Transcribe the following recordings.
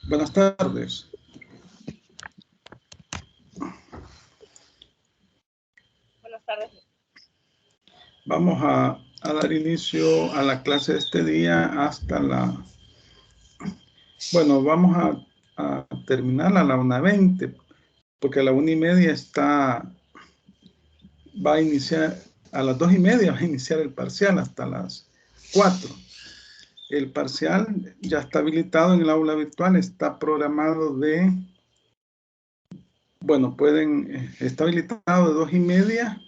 Buenas tardes. Buenas tardes. Vamos a dar inicio a la clase de este día hasta la... Bueno, vamos a terminar a la 1:20, porque a la 1:30 va a iniciar, a las 2:30 va a iniciar el parcial hasta las 4. El parcial ya está habilitado en el aula virtual, está programado de... Bueno, está habilitado de 2:30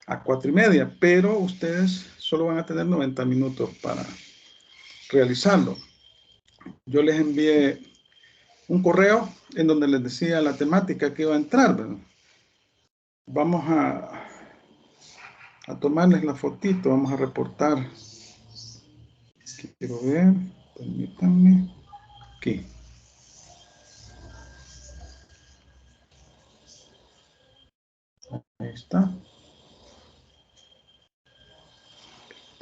a 4:30, pero ustedes solo van a tener 90 minutos para realizarlo. Yo les envié un correo en donde les decía la temática que iba a entrar, ¿verdad? Vamos a tomarles la fotito, vamos a reportar. Quiero ver, permítanme. Aquí. Ahí está.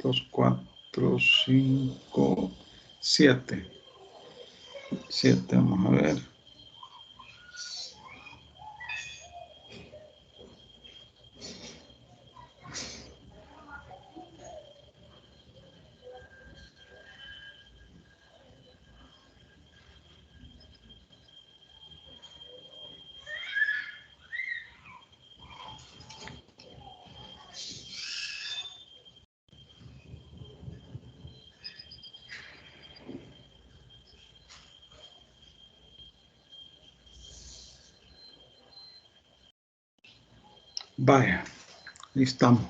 2, 4, 5, 7. 7, vamos a ver. Vaya, ahí estamos.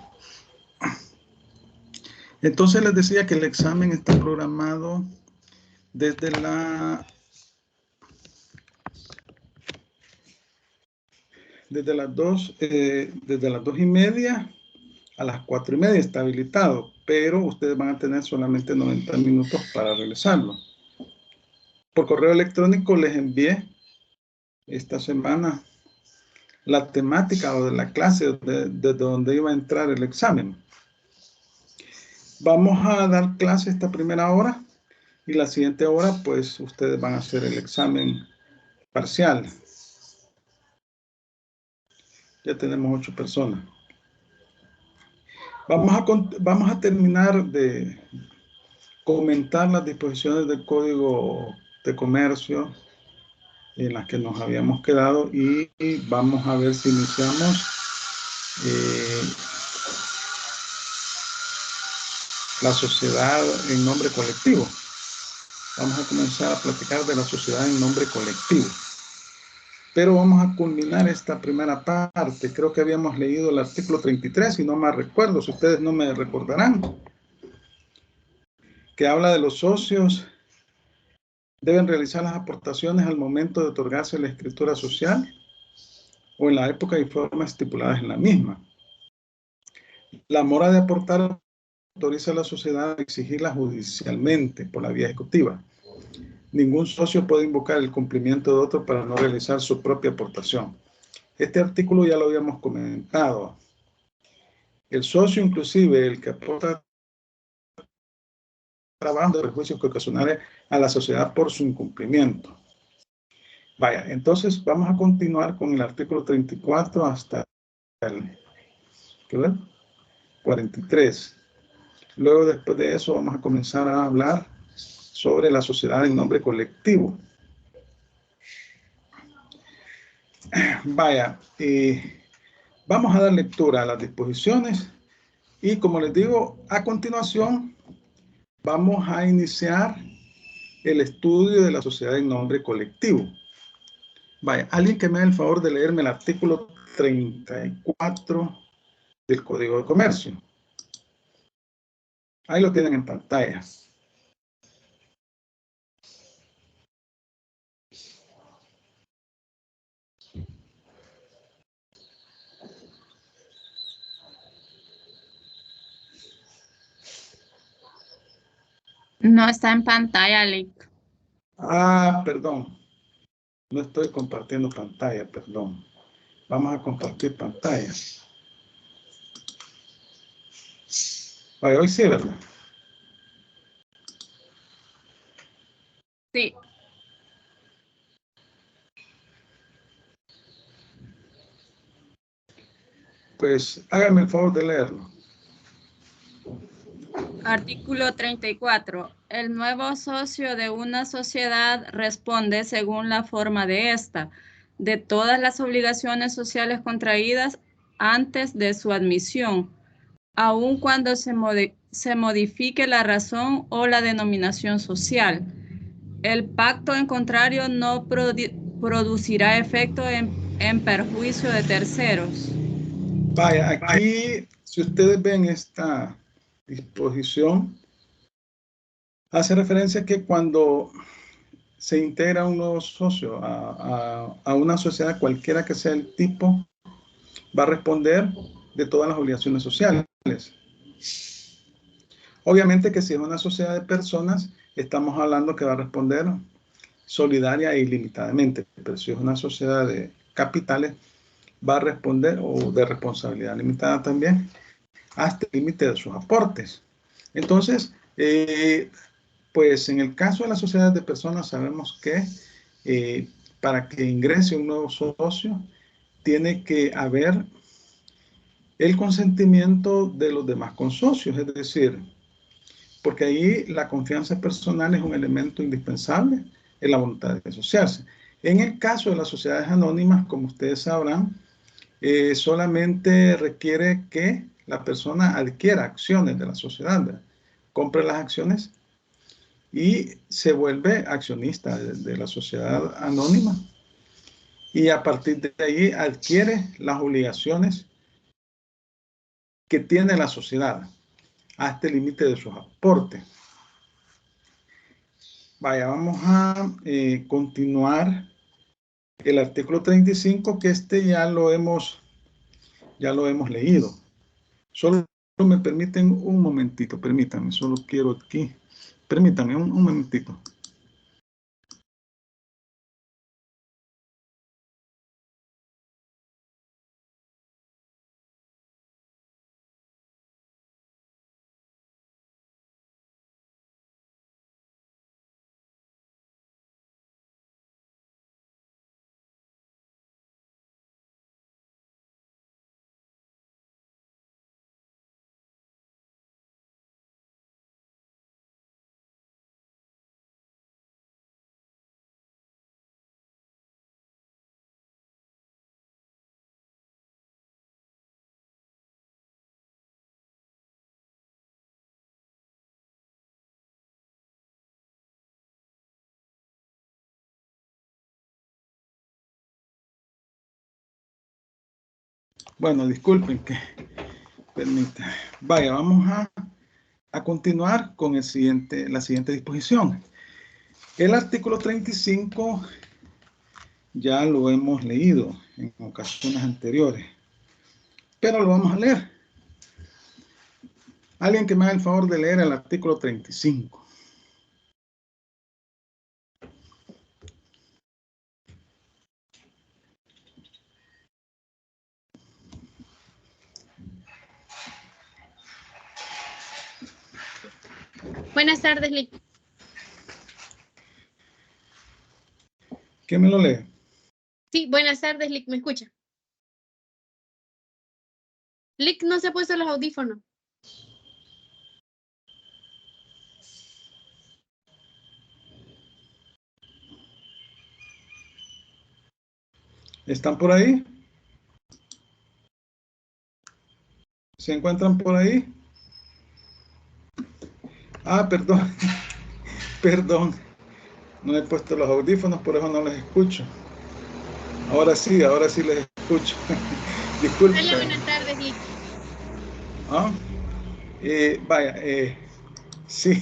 Entonces les decía que el examen está programado desde las 2:30 a las 4:30 está habilitado, pero ustedes van a tener solamente 90 minutos para realizarlo. Por correo electrónico les envié esta semana la temática o de la clase desde donde iba a entrar el examen. Vamos a dar clase esta primera hora y la siguiente hora pues ustedes van a hacer el examen parcial. Ya tenemos 8 personas. Vamos a terminar de comentar las disposiciones del Código de Comercio en las que nos habíamos quedado y vamos a ver si iniciamos la sociedad en nombre colectivo. Vamos a comenzar a platicar de la sociedad en nombre colectivo. Pero vamos a culminar esta primera parte. Creo que habíamos leído el artículo 33, si no me recuerdo, si ustedes no me recordarán, que habla de los socios deben realizar las aportaciones al momento de otorgarse la escritura social o en la época y forma estipuladas en la misma. La mora de aportar autoriza a la sociedad a exigirla judicialmente por la vía ejecutiva. Ningún socio puede invocar el cumplimiento de otro para no realizar su propia aportación. Este artículo ya lo habíamos comentado. El socio, inclusive el que aporta trabajo de perjuicios que ocasionarán a la sociedad por su incumplimiento. Vaya, entonces vamos a continuar con el artículo 34 hasta el 43. Luego, después de eso, vamos a comenzar a hablar sobre la sociedad en nombre colectivo. Vaya, vamos a dar lectura a las disposiciones y, como les digo, a continuación vamos a iniciar el estudio de la sociedad en nombre colectivo. Vaya, alguien que me haga el favor de leerme el artículo 34 del Código de Comercio. Ahí lo tienen en pantalla. No está en pantalla, Lick. Ah, perdón. No estoy compartiendo pantalla, perdón. Vamos a compartir pantalla. Vaya, hoy sí, ¿verdad? pues hágame el favor de leerlo. Artículo 34. El nuevo socio de una sociedad responde según la forma de esta, de todas las obligaciones sociales contraídas antes de su admisión, aun cuando se modifique la razón o la denominación social. El pacto, en contrario, no producirá efecto en perjuicio de terceros. Vaya, aquí, si ustedes ven esta disposición, hace referencia que cuando se integra un nuevo socio a una sociedad, cualquiera que sea el tipo, va a responder de todas las obligaciones sociales. Obviamente que si es una sociedad de personas, estamos hablando que va a responder solidaria e ilimitadamente, pero si es una sociedad de capitales, va a responder, o de responsabilidad limitada también, hasta el límite de sus aportes. Entonces, pues en el caso de las sociedades de personas sabemos que para que ingrese un nuevo socio, tiene que haber el consentimiento de los demás consocios, es decir, porque ahí la confianza personal es un elemento indispensable en la voluntad de asociarse. En el caso de las sociedades anónimas, como ustedes sabrán, solamente requiere que la persona adquiera acciones de la sociedad, ¿verdad? Compre las acciones y se vuelve accionista de la sociedad anónima, y a partir de ahí adquiere las obligaciones que tiene la sociedad hasta el límite de sus aportes. Vaya, vamos a continuar el artículo 35, que este ya lo hemos leído. Solo me permiten un momentito, permítanme, solo quiero aquí, permítanme un momentito. Bueno, disculpen que permítanme. Vaya, vamos a continuar con la siguiente disposición. El artículo 35 ya lo hemos leído en ocasiones anteriores, pero lo vamos a leer. Alguien que me haga el favor de leer el artículo 35. Buenas tardes, Lick. ¿Quién me lo lee? Sí, buenas tardes, Lick. ¿Me escucha? Lick no se ha puesto los audífonos. ¿Están por ahí? ¿Se encuentran por ahí? Ah, perdón. Perdón. No he puesto los audífonos, por eso no les escucho. Ahora sí les escucho. Disculpen. Hola, buenas tardes, Lick. ¿Ah? Vaya, sí,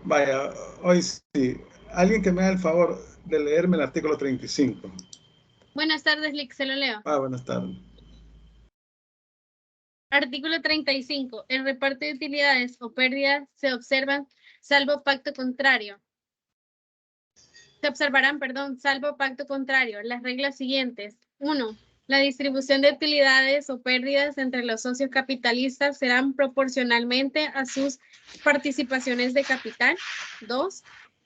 vaya, hoy sí. Alguien que me haga el favor de leerme el artículo 35. Buenas tardes, Lick. Se lo leo. Buenas tardes. Artículo 35. El reparto de utilidades o pérdidas se observan salvo pacto contrario. Se observarán, perdón, salvo pacto contrario, las reglas siguientes. 1. La distribución de utilidades o pérdidas entre los socios capitalistas serán proporcionalmente a sus participaciones de capital. 2.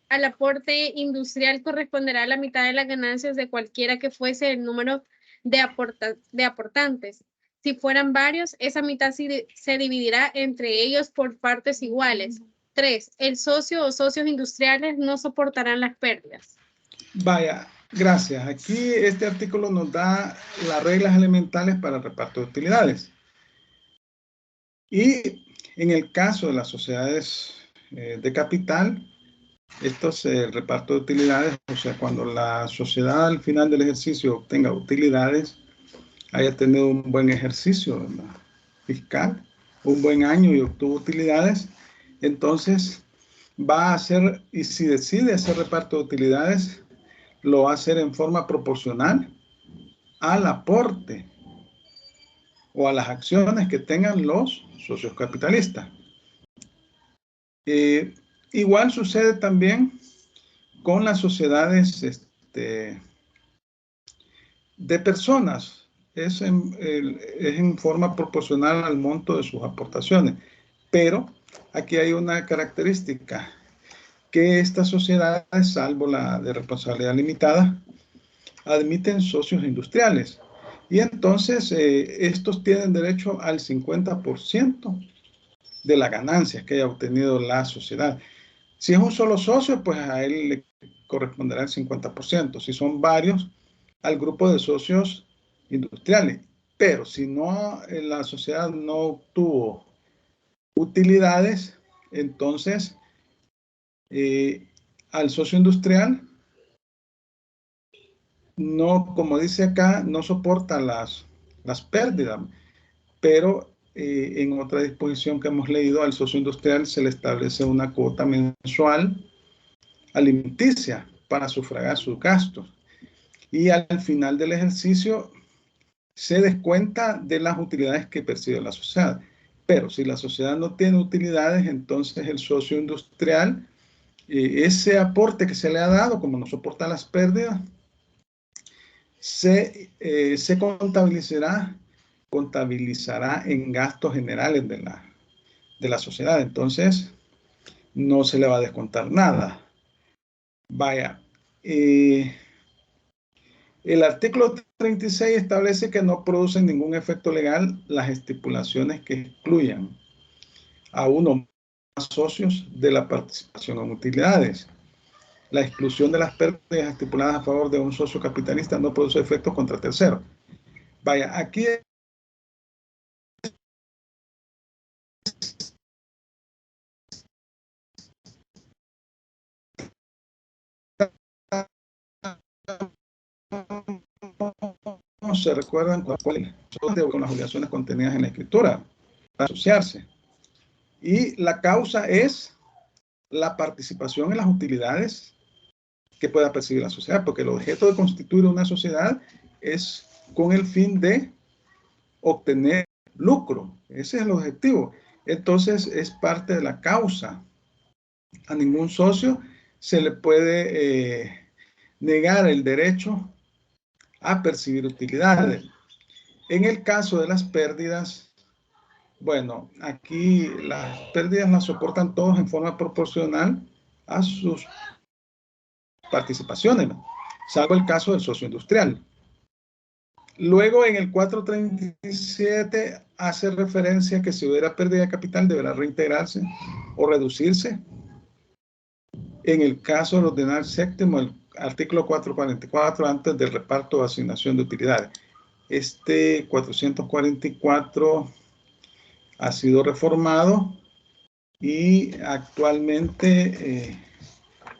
Al aporte industrial corresponderá la mitad de las ganancias de cualquiera que fuese el número de aportantes. Si fueran varios, esa mitad se dividirá entre ellos por partes iguales. 3. El socio o socios industriales no soportarán las pérdidas. Vaya, gracias. Aquí este artículo nos da las reglas elementales para el reparto de utilidades. Y en el caso de las sociedades de capital, esto es el reparto de utilidades, o sea, cuando la sociedad al final del ejercicio obtenga utilidades, haya tenido un buen ejercicio, ¿verdad?, fiscal, un buen año y obtuvo utilidades, entonces va a hacer, y si decide hacer reparto de utilidades, lo va a hacer en forma proporcional al aporte o a las acciones que tengan los socios capitalistas. Igual sucede también con las sociedades de personas. Es en forma proporcional al monto de sus aportaciones. Pero aquí hay una característica, que estas sociedades, salvo la de responsabilidad limitada, admiten socios industriales. Y entonces estos tienen derecho al 50% de las ganancias que haya obtenido la sociedad. Si es un solo socio, pues a él le corresponderá el 50%. Si son varios, al grupo de socios industriales. Pero si no, la sociedad no obtuvo utilidades, entonces al socio industrial no, como dice acá, no soporta las pérdidas, pero en otra disposición que hemos leído, al socio industrial se le establece una cuota mensual alimenticia para sufragar sus gastos. Y al final del ejercicio se descuenta de las utilidades que percibe la sociedad. Pero si la sociedad no tiene utilidades, entonces el socio industrial, ese aporte que se le ha dado, como no soporta las pérdidas, se contabilizará en gastos generales de la sociedad. Entonces, no se le va a descontar nada. Vaya, el artículo 36 establece que no producen ningún efecto legal las estipulaciones que excluyan a uno más socios de la participación en utilidades. La exclusión de las pérdidas estipuladas a favor de un socio capitalista no produce efectos contra terceros. Vaya, aquí se recuerdan con las obligaciones contenidas en la escritura para asociarse. Y la causa es la participación en las utilidades que pueda percibir la sociedad, porque el objeto de constituir una sociedad es con el fin de obtener lucro. Ese es el objetivo. Entonces es parte de la causa. A ningún socio se le puede negar el derecho a percibir utilidades. En el caso de las pérdidas, bueno, aquí las pérdidas las soportan todos en forma proporcional a sus participaciones, ¿no?, salvo el caso del socio industrial. Luego, en el 437 hace referencia que si hubiera pérdida de capital deberá reintegrarse o reducirse. En el caso del ordenal séptimo, el artículo 444, antes del reparto o asignación de utilidades. Este 444 ha sido reformado y actualmente,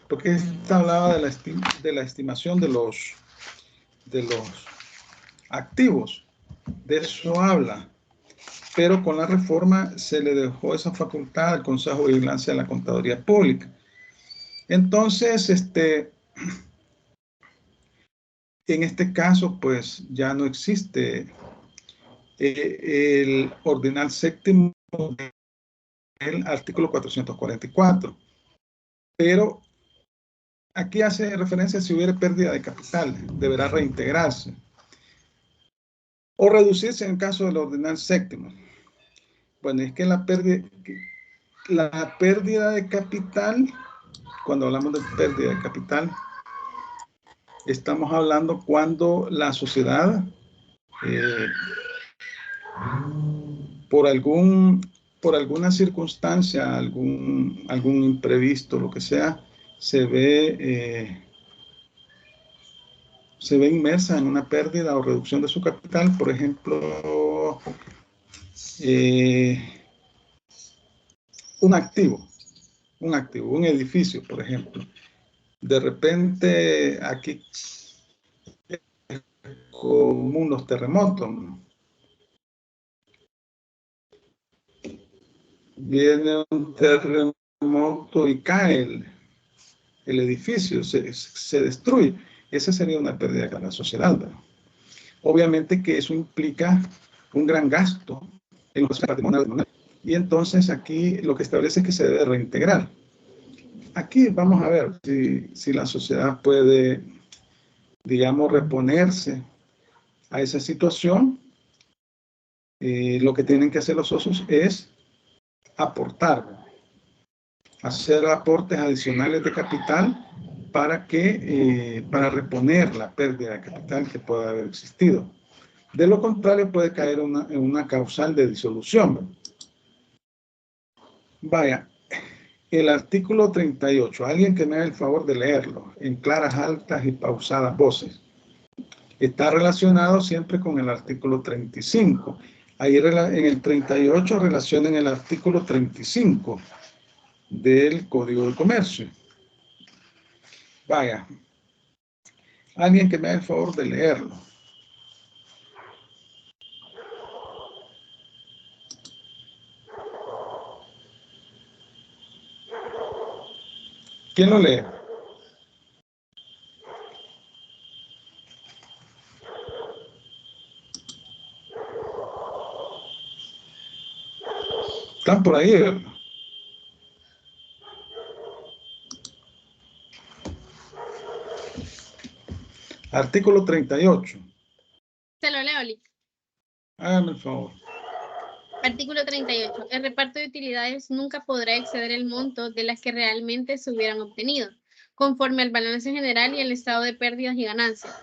porque esta hablaba de la estimación de los activos, de eso habla, pero con la reforma se le dejó esa facultad al Consejo de Vigilancia de la Contaduría Pública. Entonces, en este caso, pues ya no existe el ordenal séptimo del artículo 444, pero aquí hace referencia: si hubiera pérdida de capital, deberá reintegrarse o reducirse en el caso del ordenal séptimo. Bueno, es que la pérdida de capital, cuando hablamos de pérdida de capital, estamos hablando cuando la sociedad por alguna circunstancia, algún imprevisto, lo que sea, se ve inmersa en una pérdida o reducción de su capital, por ejemplo, un activo, un edificio, por ejemplo. De repente, aquí común los terremotos. Viene un terremoto y cae el edificio, se destruye. Esa sería una pérdida para la sociedad, ¿verdad? Obviamente que eso implica un gran gasto en los patrimonios. Y entonces aquí lo que establece es que se debe reintegrar. Aquí vamos a ver si la sociedad puede, digamos, reponerse a esa situación. Lo que tienen que hacer los socios es aportar, hacer aportes adicionales de capital para reponer la pérdida de capital que pueda haber existido. De lo contrario, puede caer en una causal de disolución. Vaya, el artículo 38, alguien que me haga el favor de leerlo en claras, altas y pausadas voces. Está relacionado siempre con el artículo 35. Ahí en el 38 relacionen el artículo 35 del Código de Comercio. Vaya, alguien que me haga el favor de leerlo. ¿Quién lo lee? ¿Están por ahí? Artículo 38. Se lo leo, Lick. Hágame el favor. Artículo 38. El reparto de utilidades nunca podrá exceder el monto de las que realmente se hubieran obtenido, conforme al balance general y el estado de pérdidas y ganancias.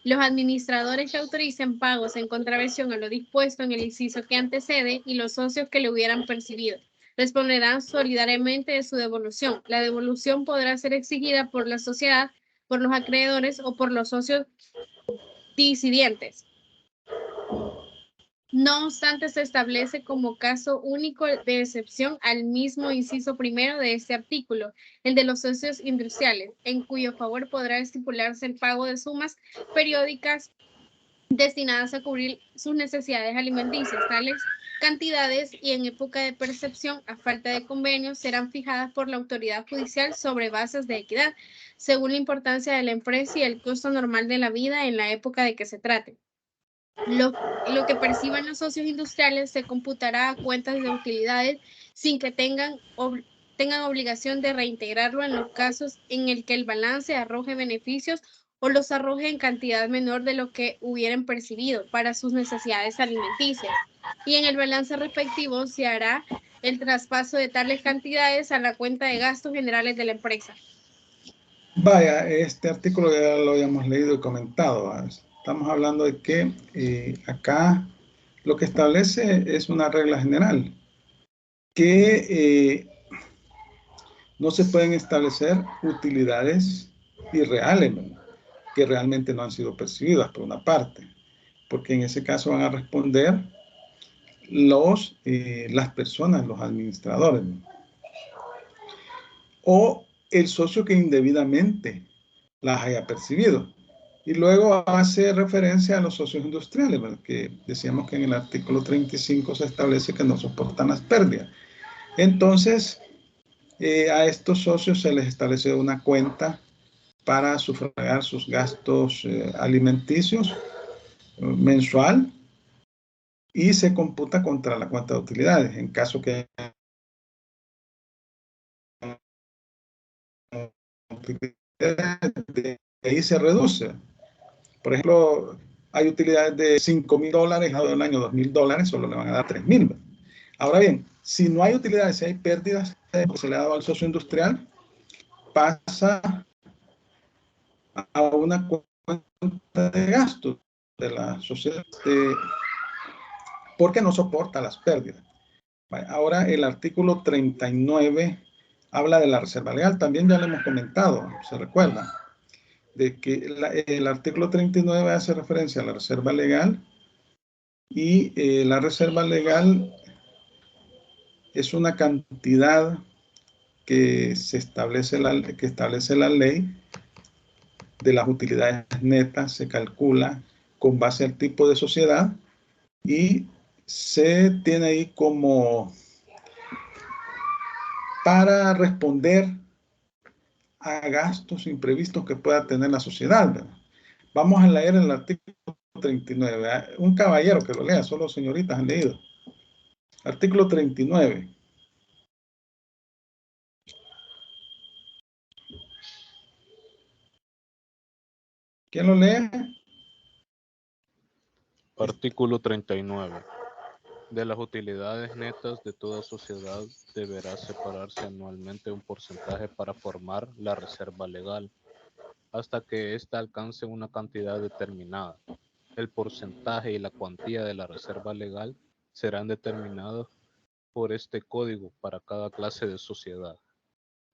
Los administradores que autoricen pagos en contravención a lo dispuesto en el inciso que antecede y los socios que lo hubieran percibido responderán solidariamente de su devolución. La devolución podrá ser exigida por la sociedad, por los acreedores o por los socios disidentes. No obstante, se establece como caso único de excepción al mismo inciso primero de este artículo, el de los socios industriales, en cuyo favor podrá estipularse el pago de sumas periódicas destinadas a cubrir sus necesidades alimenticias. Tales cantidades y en época de percepción, a falta de convenio, serán fijadas por la autoridad judicial sobre bases de equidad, según la importancia de la empresa y el costo normal de la vida en la época de que se trate. Lo que perciban los socios industriales se computará a cuentas de utilidades sin que tengan obligación de reintegrarlo en los casos en el que el balance arroje beneficios o los arroje en cantidad menor de lo que hubieran percibido para sus necesidades alimenticias. Y en el balance respectivo se hará el traspaso de tales cantidades a la cuenta de gastos generales de la empresa. Vaya, este artículo ya lo habíamos leído y comentado. Estamos hablando de que acá lo que establece es una regla general, que no se pueden establecer utilidades irreales, ¿no?, que realmente no han sido percibidas por una parte, porque en ese caso van a responder las personas, los administradores, ¿no?, o el socio que indebidamente las haya percibido. Y luego hace referencia a los socios industriales, ¿verdad?, que decíamos que en el artículo 35 se establece que no soportan las pérdidas. Entonces, a estos socios se les establece una cuenta para sufragar sus gastos alimenticios mensual y se computa contra la cuenta de utilidades. En caso que de ahí se reduce. Por ejemplo, hay utilidades de $5,000, el año $2,000, solo le van a dar 3,000. Ahora bien, si no hay utilidades, si hay pérdidas, se le ha dado al socio industrial, pasa a una cuenta de gastos de la sociedad. porque no soporta las pérdidas. Ahora el artículo 39 habla de la reserva legal. También ya lo hemos comentado, se recuerda, de que el artículo 39 hace referencia a la reserva legal y la reserva legal es una cantidad que establece la ley de las utilidades netas, se calcula con base al tipo de sociedad y se tiene ahí como para responder a gastos imprevistos que pueda tener la sociedad, ¿verdad? Vamos a leer el artículo 39. Un caballero que lo lea, solo señoritas han leído. Artículo 39. ¿Quién lo lee? Artículo 39. De las utilidades netas de toda sociedad deberá separarse anualmente un porcentaje para formar la reserva legal, hasta que ésta alcance una cantidad determinada. El porcentaje y la cuantía de la reserva legal serán determinados por este código para cada clase de sociedad.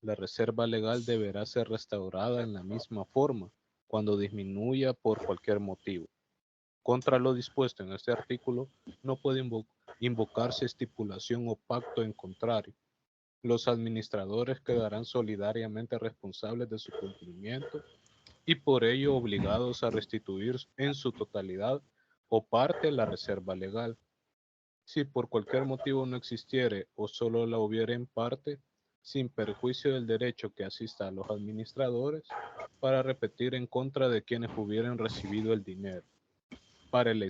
La reserva legal deberá ser restaurada en la misma forma cuando disminuya por cualquier motivo. Contra lo dispuesto en este artículo, no puede invocarse estipulación o pacto en contrario. Los administradores quedarán solidariamente responsables de su cumplimiento y por ello obligados a restituir en su totalidad o parte la reserva legal. Si por cualquier motivo no existiere o solo la hubiera en parte, sin perjuicio del derecho que asista a los administradores, para repetir en contra de quienes hubieran recibido el dinero. Para el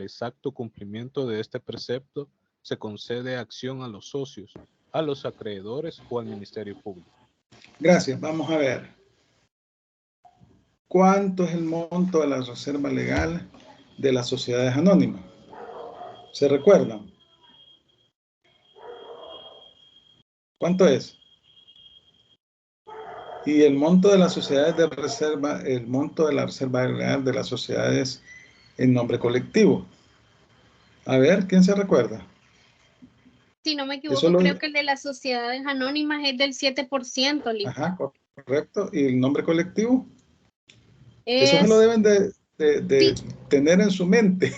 exacto cumplimiento de este precepto, se concede acción a los socios, a los acreedores o al Ministerio Público. Gracias. Vamos a ver. ¿Cuánto es el monto de la reserva legal de las sociedades anónimas? ¿Se recuerdan? ¿Cuánto es? Y el monto de las sociedades de reserva, el monto de la reserva legal de las sociedades en nombre colectivo. A ver, ¿quién se recuerda? Si no me equivoco, creo que el de las sociedades anónimas es del 7%, Lee. Ajá, correcto. ¿Y el nombre colectivo? Eso se lo deben de sí, tener en su mente.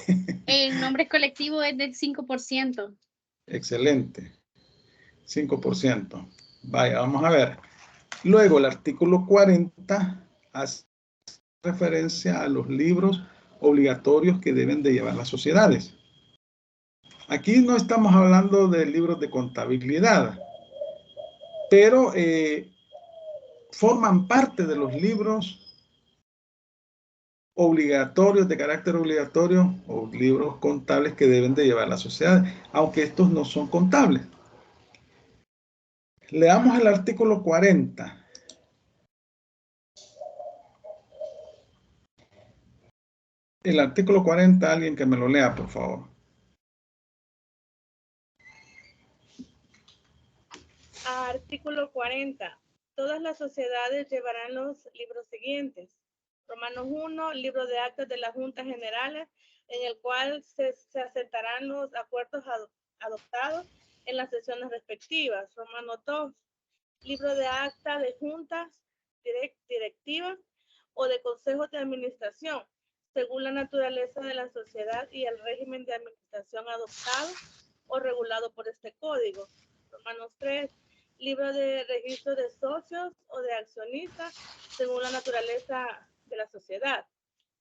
El nombre colectivo es del 5%. Excelente. 5%. Vaya, vamos a ver. Luego, el artículo 40 hace referencia a los libros obligatorios que deben de llevar las sociedades. Aquí no estamos hablando de libros de contabilidad, pero forman parte de los libros obligatorios, de carácter obligatorio, o libros contables que deben de llevar las sociedades, aunque estos no son contables. Leamos el artículo 40. El artículo 40, alguien que me lo lea, por favor. Artículo 40. Todas las sociedades llevarán los libros siguientes. Romanos 1, libro de actas de las juntas generales, en el cual se aceptarán los acuerdos adoptados en las sesiones respectivas. Romanos 2, libro de acta de juntas directivas o de consejos de administración, según la naturaleza de la sociedad y el régimen de administración adoptado o regulado por este código. Romanos 3, libro de registro de socios o de accionistas, según la naturaleza de la sociedad.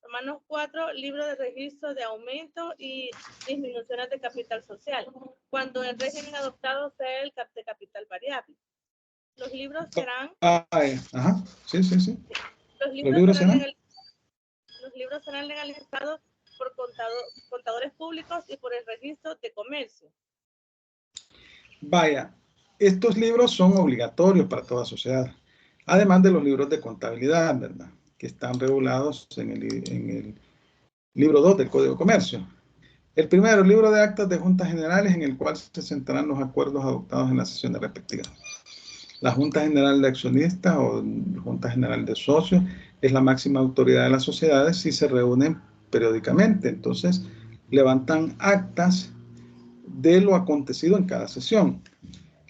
Romanos 4, libro de registro de aumento y disminuciones de capital social, cuando el régimen adoptado sea el de capital variable. Los libros serán... Ajá, sí. Los libros serán legalizados por contadores públicos y por el registro de comercio. Vaya, estos libros son obligatorios para toda sociedad, además de los libros de contabilidad, ¿verdad?, que están regulados en el libro 2 del Código de Comercio. El primero, el libro de actas de juntas generales, en el cual se sentarán los acuerdos adoptados en las sesiones respectivas. La Junta General de Accionistas o Junta General de Socios es la máxima autoridad de las sociedades y se reúnen periódicamente. Entonces, levantan actas de lo acontecido en cada sesión.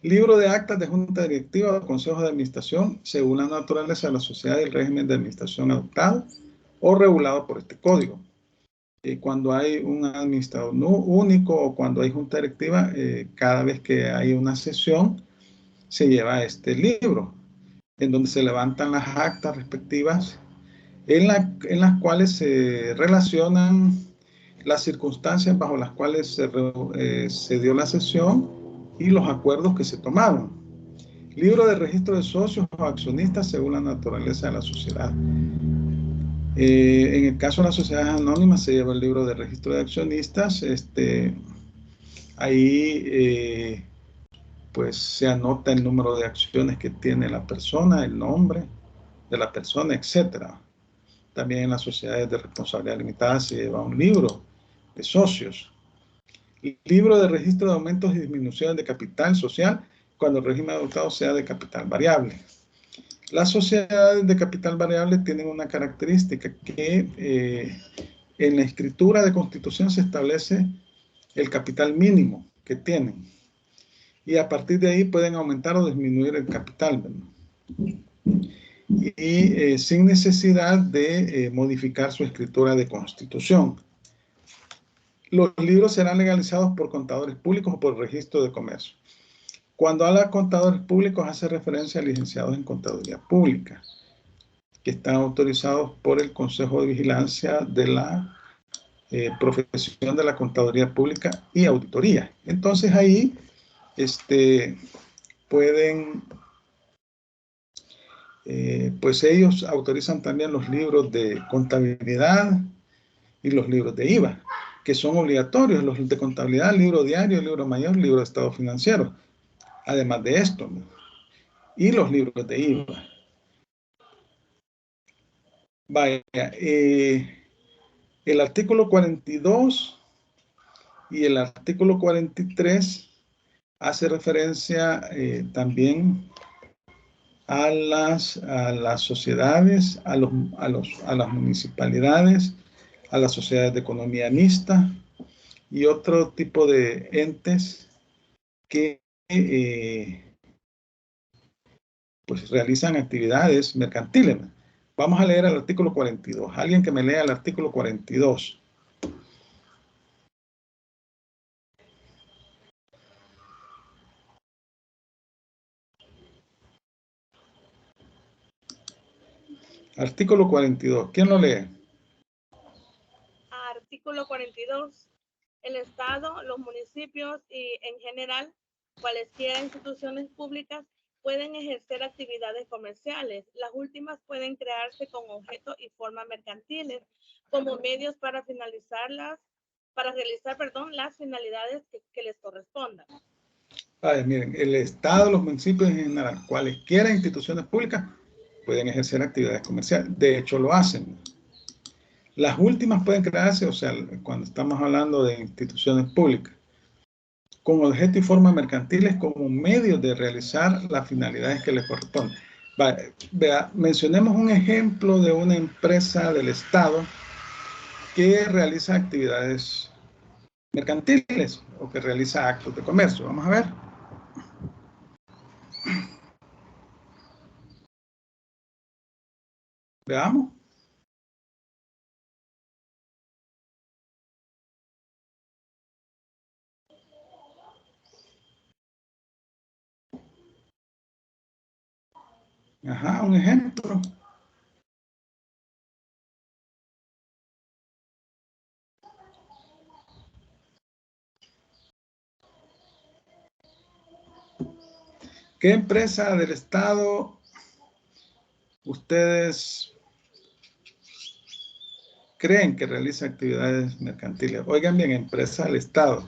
Libro de actas de junta directiva o consejo de administración según la naturaleza de la sociedad y el régimen de administración adoptado o regulado por este código. Cuando hay un administrador único o cuando hay junta directiva, cada vez que hay una sesión, se lleva este libro, en donde se levantan las actas respectivas, en las cuales se relacionan las circunstancias bajo las cuales se dio la sesión y los acuerdos que se tomaron. Libro de registro de socios o accionistas según la naturaleza de la sociedad. En el caso de las sociedades anónimas se lleva el libro de registro de accionistas. Ahí pues se anota el número de acciones que tiene la persona, el nombre de la persona, etcétera. También en las sociedades de responsabilidad limitada se lleva un libro de socios. Libro de registro de aumentos y disminuciones de capital social cuando el régimen adoptado sea de capital variable. Las sociedades de capital variable tienen una característica que en la escritura de constitución se establece el capital mínimo que tienen y a partir de ahí pueden aumentar o disminuir el capital, y sin necesidad de modificar su escritura de constitución. Los libros serán legalizados por contadores públicos o por registro de comercio. Cuando habla de contadores públicos hace referencia a licenciados en contaduría pública, que están autorizados por el Consejo de Vigilancia de la profesión de la contaduría pública y auditoría. Entonces ahí pueden, pues ellos autorizan también los libros de contabilidad y los libros de IVA, que son obligatorios, los de contabilidad, libro diario, libro mayor, libro de estado financiero, además de esto, ¿no? Y los libros de IVA. Vaya, el artículo 42 y el artículo 43 hace referencia también a las sociedades, a las municipalidades, a las sociedades de economía mixta y otro tipo de entes que pues realizan actividades mercantiles. Vamos a leer el artículo 42. Alguien que me lea el artículo 42. Artículo 42. ¿Quién lo lee? Artículo 42. El Estado, los municipios y en general cualesquiera instituciones públicas pueden ejercer actividades comerciales. Las últimas pueden crearse con objeto y forma mercantiles como medios para realizar las finalidades que les correspondan. Miren, el Estado, los municipios en general, cualesquiera instituciones públicas pueden ejercer actividades comerciales. De hecho, lo hacen. Las últimas pueden crearse, o sea, cuando estamos hablando de instituciones públicas, con objeto y forma mercantiles como medios de realizar las finalidades que les corresponden. Vea, mencionemos un ejemplo de una empresa del Estado que realiza actividades mercantiles o que realiza actos de comercio. Vamos a ver. Veamos. Ajá, un ejemplo. ¿Qué empresa del Estado ustedes creen que realiza actividades mercantiles? Oigan bien, empresa del Estado.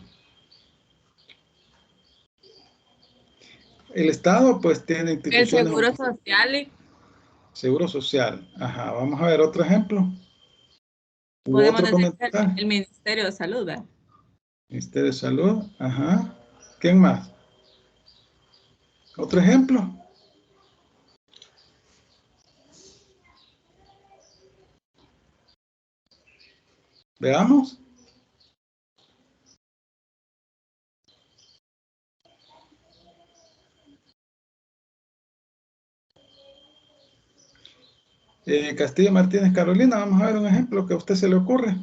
El Estado pues tiene instituciones. El Seguro Social. Seguro Social. Ajá, vamos a ver otro ejemplo. Podemos Otro decir comentario. el Ministerio de Salud, ¿verdad? Ministerio de Salud. Ajá. ¿Quién más? Otro ejemplo. Veamos. Castillo Martínez Carolina, vamos a ver un ejemplo que a usted se le ocurre.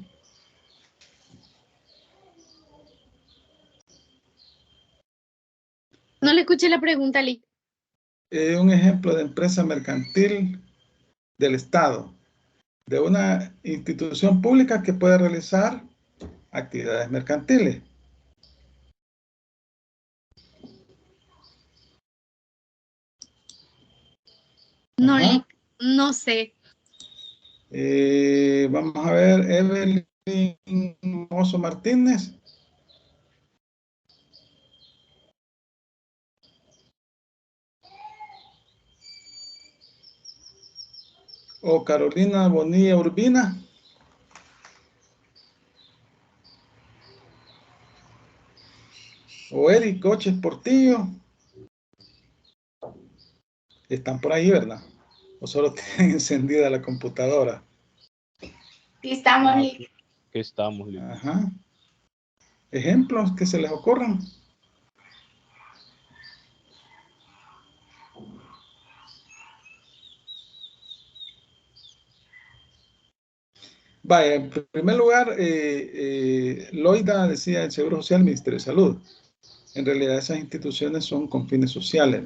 No le escuché la pregunta, Lee. Un ejemplo de empresa mercantil del Estado, de una institución pública que puede realizar actividades mercantiles. No, Ajá. Lee, no sé. Vamos a ver, Evelyn Mozo Martínez. O Carolina Bonilla Urbina. O Eric Coches Portillo. Están por ahí, ¿verdad? O solo tienen encendida la computadora. Sí, estamos, Ah, Lee. aquí estamos, Lee. Ajá. Ejemplos que se les ocurran. Vaya, en primer lugar, Loida decía el Seguro Social, Ministerio de Salud. En realidad esas instituciones son con fines sociales,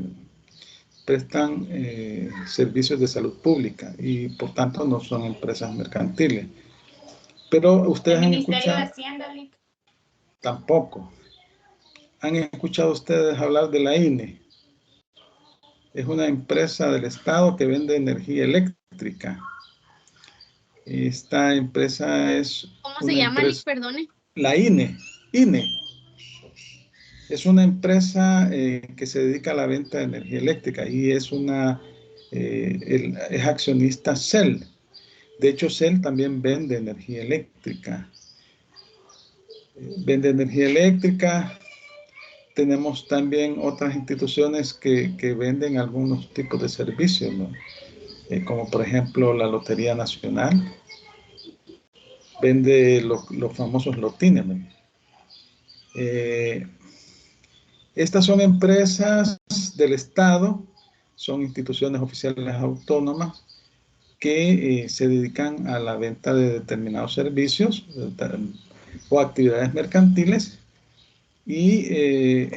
prestan servicios de salud pública y por tanto no son empresas mercantiles. Pero ustedes El han Ministerio de escuchado, Hacienda, Lee. tampoco, han escuchado ustedes hablar de la INE. Es una empresa del Estado que vende energía eléctrica. Esta empresa es ¿Cómo se una llama, Lee? empresa, Perdone. la INE, es una empresa que se dedica a la venta de energía eléctrica y es es accionista Cel. De hecho, Cel también vende energía eléctrica. Vende energía eléctrica. Tenemos también otras instituciones que venden algunos tipos de servicios, ¿no? Como por ejemplo la Lotería Nacional. Vende los famosos lotines, ¿no? Estas son empresas del Estado, son instituciones oficiales autónomas que se dedican a la venta de determinados servicios o actividades mercantiles y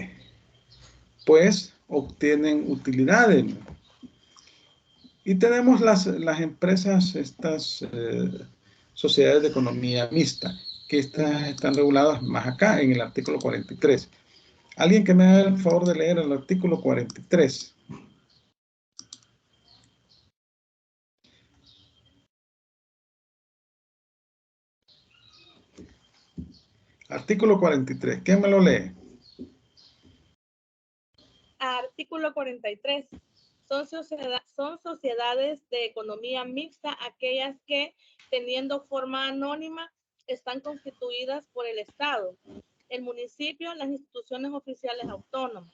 pues obtienen utilidades. Y tenemos las empresas, estas sociedades de economía mixta, que estas están reguladas más acá en el artículo 43. Alguien que me haga el favor de leer el artículo 43. Artículo 43. ¿Quién me lo lee? Artículo 43. Son sociedades de economía mixta aquellas que, teniendo forma anónima, están constituidas por el Estado, el municipio, las instituciones oficiales autónomas,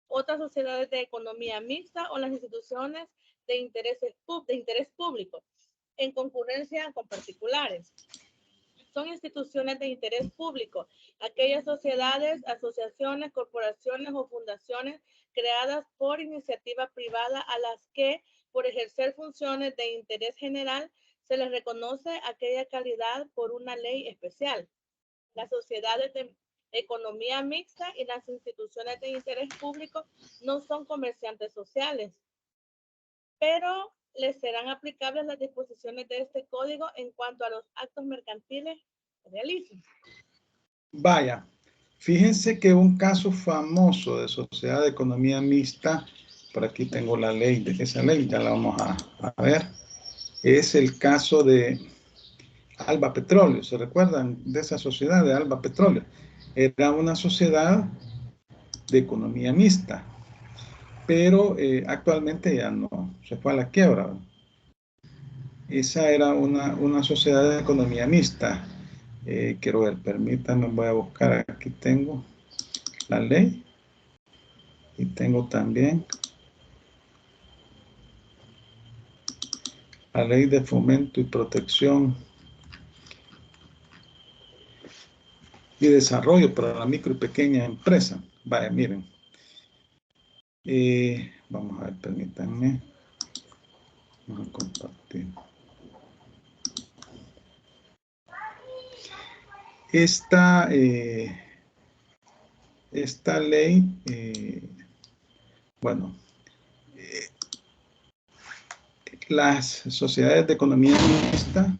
otras sociedades de economía mixta o las instituciones de interés público, en concurrencia con particulares. Son instituciones de interés público aquellas sociedades, asociaciones, corporaciones o fundaciones creadas por iniciativa privada a las que, por ejercer funciones de interés general, se les reconoce aquella calidad por una ley especial. Las sociedades de economía mixta y las instituciones de interés público no son comerciantes sociales, pero les serán aplicables las disposiciones de este código en cuanto a los actos mercantiles realizan. Vaya, fíjense que un caso famoso de sociedad de economía mixta, por aquí tengo la ley, de esa ley ya la vamos a ver, es el caso de Alba Petróleo. ¿Se recuerdan de esa sociedad de Alba Petróleo? Era una sociedad de economía mixta, pero actualmente ya no, se fue a la quiebra. Esa era una sociedad de economía mixta. Quiero ver, permítanme, voy a buscar, aquí tengo la ley y tengo también la ley de fomento y protección y desarrollo para la micro y pequeña empresa. Vaya, miren. Vamos a ver, permítanme. Vamos a compartir. esta ley, bueno, las sociedades de economía mixta,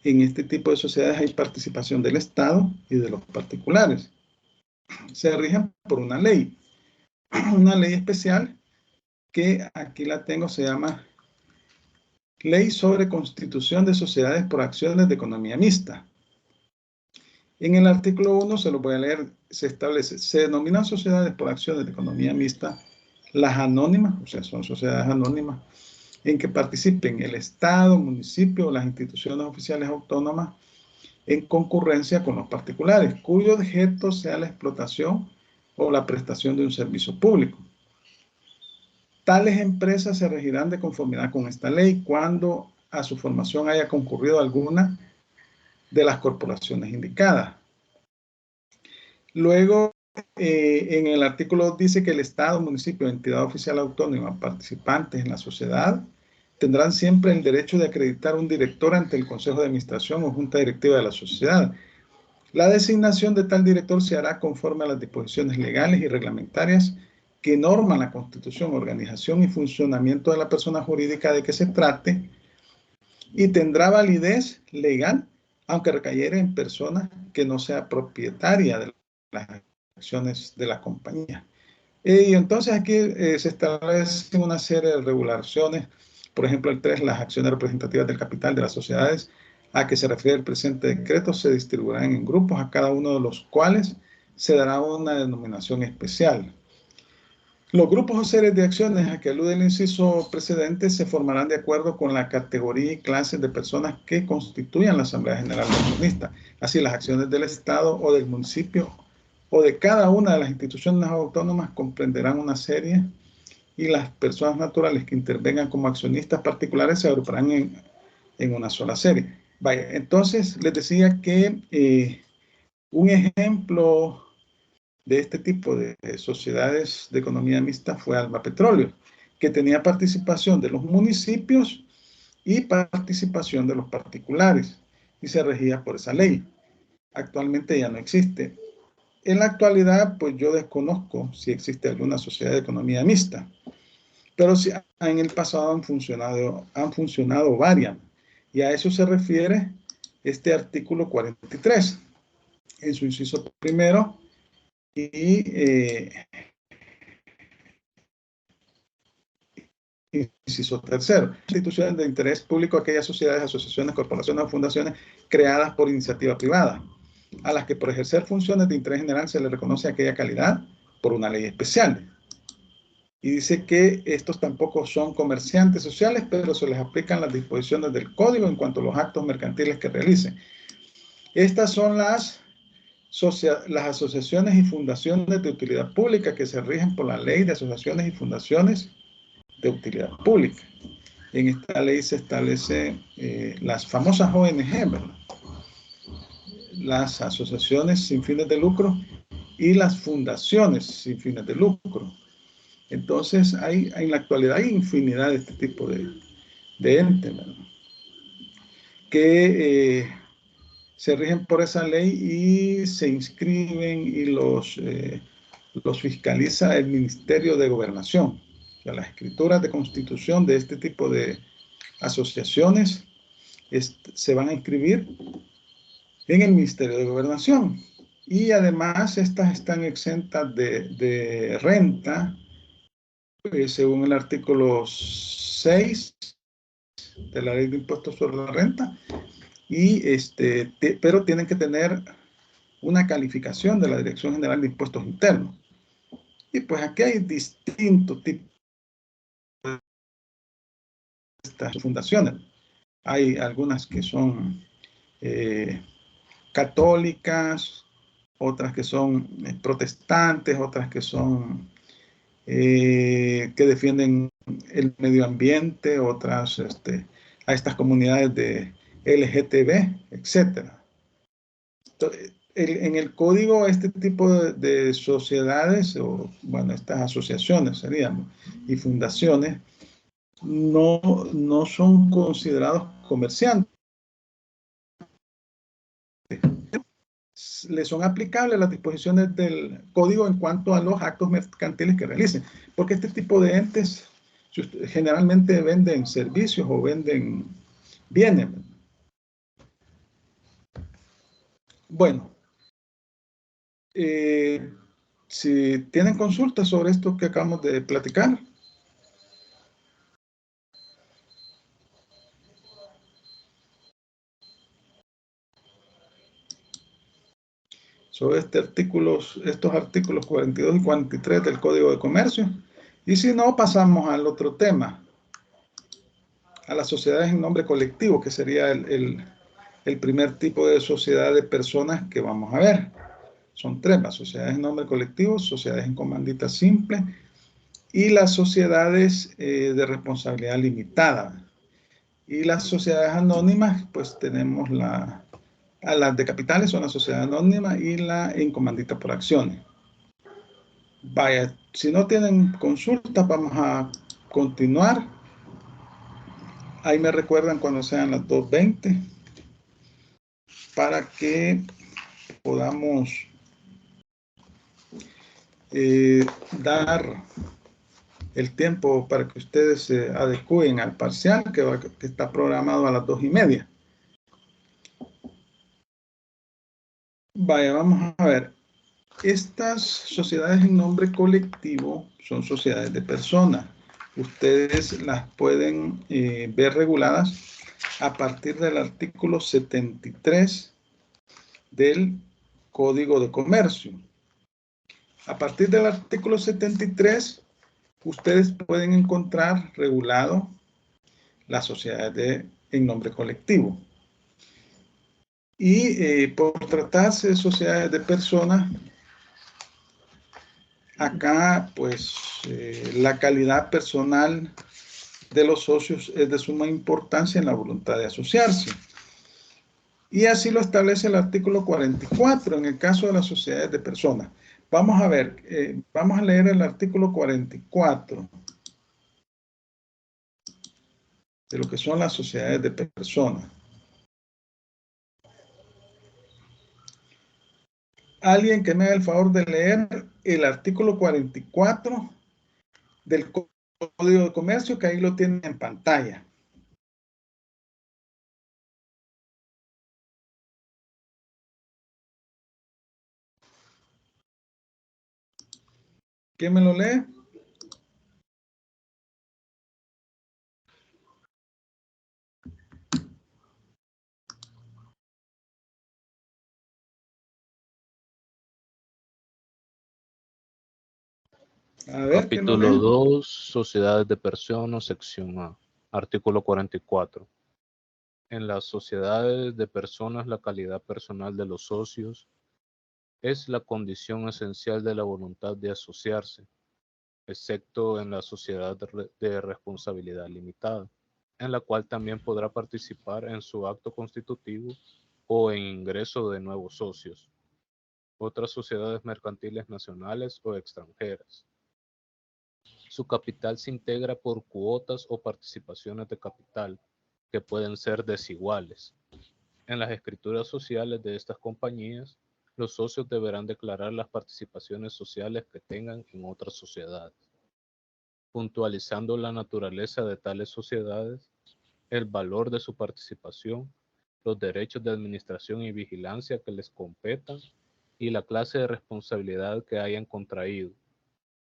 en este tipo de sociedades hay participación del Estado y de los particulares. Se rigen por una ley especial que aquí la tengo, se llama Ley sobre Constitución de Sociedades por Acciones de Economía Mixta. En el artículo 1, se lo voy a leer, se establece, se denominan sociedades por acciones de economía mixta las anónimas, o sea, son sociedades anónimas, en que participen el Estado, municipio o las instituciones oficiales autónomas en concurrencia con los particulares, cuyo objeto sea la explotación o la prestación de un servicio público. Tales empresas se regirán de conformidad con esta ley cuando a su formación haya concurrido alguna de las corporaciones indicadas. Luego, en el artículo dice que el Estado, municipio, entidad oficial autónoma, participantes en la sociedad, tendrán siempre el derecho de acreditar un director ante el Consejo de Administración o Junta Directiva de la sociedad. La designación de tal director se hará conforme a las disposiciones legales y reglamentarias que norman la constitución, organización y funcionamiento de la persona jurídica de que se trate y tendrá validez legal, aunque recayera en persona que no sea propietaria de las acciones de la compañía. Y entonces aquí se establecen una serie de regulaciones. Por ejemplo, el 3, las acciones representativas del capital de las sociedades a que se refiere el presente decreto se distribuirán en grupos, a cada uno de los cuales se dará una denominación especial. Los grupos o series de acciones a que alude el inciso precedente se formarán de acuerdo con la categoría y clases de personas que constituyan la Asamblea General de Accionistas. Así, las acciones del Estado o del municipio o de cada una de las instituciones autónomas comprenderán una serie y las personas naturales que intervengan como accionistas particulares se agruparán en una sola serie. Vaya, entonces les decía que un ejemplo de este tipo de sociedades de economía mixta fue Alba Petróleo, que tenía participación de los municipios y participación de los particulares y se regía por esa ley. Actualmente ya no existe. En la actualidad, pues yo desconozco si existe alguna sociedad de economía mixta, pero sí, en el pasado han funcionado varias, y a eso se refiere este artículo 43, en su inciso primero y inciso tercero. Instituciones de interés público, aquellas sociedades, asociaciones, corporaciones o fundaciones creadas por iniciativa privada, a las que por ejercer funciones de interés general se les reconoce aquella calidad por una ley especial. Y dice que estos tampoco son comerciantes sociales, pero se les aplican las disposiciones del código en cuanto a los actos mercantiles que realicen. Estas son las asociaciones y fundaciones de utilidad pública que se rigen por la ley de asociaciones y fundaciones de utilidad pública. En esta ley se establecen las famosas ONG, ¿verdad? Las asociaciones sin fines de lucro y las fundaciones sin fines de lucro. Entonces, en la actualidad hay infinidad de este tipo de entes, ¿verdad?, que se rigen por esa ley y se inscriben y los fiscaliza el Ministerio de Gobernación. O sea, las escrituras de constitución de este tipo de asociaciones se van a inscribir en el Ministerio de Gobernación. Y además estas están exentas de renta, según el artículo 6 de la Ley de Impuestos sobre la Renta, y pero tienen que tener una calificación de la Dirección General de Impuestos Internos. Y pues aquí hay distintos tipos de estas fundaciones. Hay algunas que son católicas, otras que son protestantes, otras que son que defienden el medio ambiente, otras a estas comunidades de LGTB, etc. Entonces, en el código, este tipo de sociedades, o bueno, estas asociaciones serían, y fundaciones, no son considerados comerciantes. le son aplicables las disposiciones del código en cuanto a los actos mercantiles que realicen. Porque este tipo de entes generalmente venden servicios o venden bienes. Bueno, si tienen consultas sobre esto que acabamos de platicar. Sobre estos artículos 42 y 43 del Código de Comercio. Y si no, pasamos al otro tema, a las sociedades en nombre colectivo, que sería el primer tipo de sociedad de personas que vamos a ver. Son tres: las sociedades en nombre colectivo, sociedades en comandita simple y las sociedades de responsabilidad limitada. Y las sociedades anónimas, pues tenemos a las de capitales, son la sociedad anónima y la en comandita por acciones. Vaya, si no tienen consultas, vamos a continuar. Ahí me recuerdan cuando sean las 2:20 para que podamos dar el tiempo para que ustedes se adecúen al parcial que está programado a las 2:30. Vaya, vamos a ver. Estas sociedades en nombre colectivo son sociedades de personas. Ustedes las pueden ver reguladas a partir del artículo 73 del Código de Comercio. A partir del artículo 73, ustedes pueden encontrar regulado las sociedades en nombre colectivo. Y por tratarse de sociedades de personas, acá pues la calidad personal de los socios es de suma importancia en la voluntad de asociarse. Y así lo establece el artículo 44 en el caso de las sociedades de personas. Vamos a ver, vamos a leer el artículo 44 de lo que son las sociedades de personas. Alguien que me haga el favor de leer el artículo 44 del Código de Comercio, que ahí lo tienen en pantalla. ¿Quién me lo lee? A ver, Capítulo 2, Sociedades de Personas, sección A, artículo 44. En las sociedades de personas, la calidad personal de los socios es la condición esencial de la voluntad de asociarse, excepto en la sociedad de responsabilidad limitada, en la cual también podrá participar en su acto constitutivo o en ingreso de nuevos socios, otras sociedades mercantiles nacionales o extranjeras. Su capital se integra por cuotas o participaciones de capital, que pueden ser desiguales. En las escrituras sociales de estas compañías, los socios deberán declarar las participaciones sociales que tengan en otras sociedades, puntualizando la naturaleza de tales sociedades, el valor de su participación, los derechos de administración y vigilancia que les competan y la clase de responsabilidad que hayan contraído.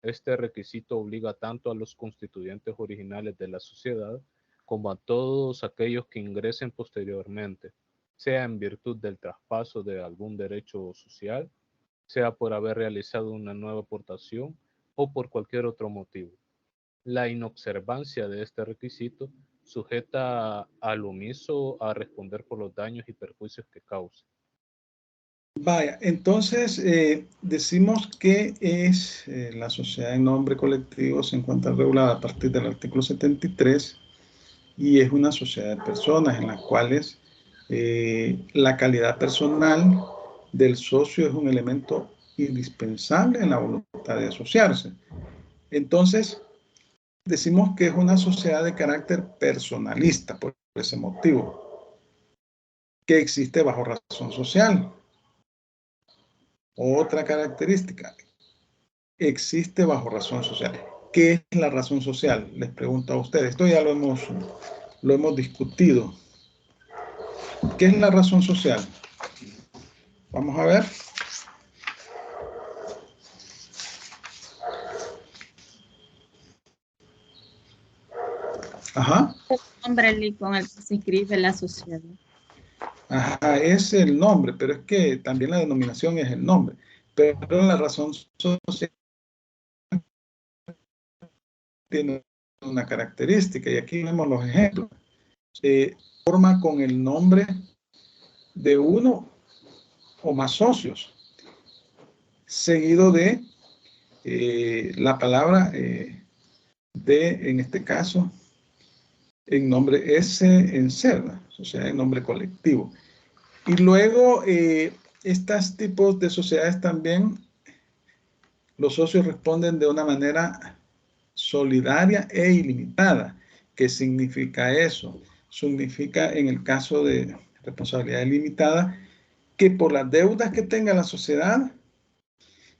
Este requisito obliga tanto a los constituyentes originales de la sociedad como a todos aquellos que ingresen posteriormente, sea en virtud del traspaso de algún derecho social, sea por haber realizado una nueva aportación o por cualquier otro motivo. La inobservancia de este requisito sujeta al omiso a responder por los daños y perjuicios que cause. Vaya, entonces decimos que es la sociedad en nombre colectivo se encuentra regulada a partir del artículo 73 y es una sociedad de personas en las cuales la calidad personal del socio es un elemento indispensable en la voluntad de asociarse. Entonces, decimos que es una sociedad de carácter personalista por ese motivo, que existe bajo razón social. Otra característica, existe bajo razón social. ¿Qué es la razón social? Les pregunto a ustedes. Esto ya lo hemos discutido. ¿Qué es la razón social? Vamos a ver. Ajá. El nombre con el que se inscribe la sociedad. Ajá, es el nombre, pero es que también la denominación es el nombre. Pero la razón social tiene una característica, y aquí vemos los ejemplos. Se forma con el nombre de uno o más socios, seguido de la palabra en este caso, en nombre S en ser, o sea, en nombre colectivo. Y luego, estos tipos de sociedades también, los socios responden de una manera solidaria e ilimitada. ¿Qué significa eso? Significa, en el caso de responsabilidad ilimitada, que por las deudas que tenga la sociedad,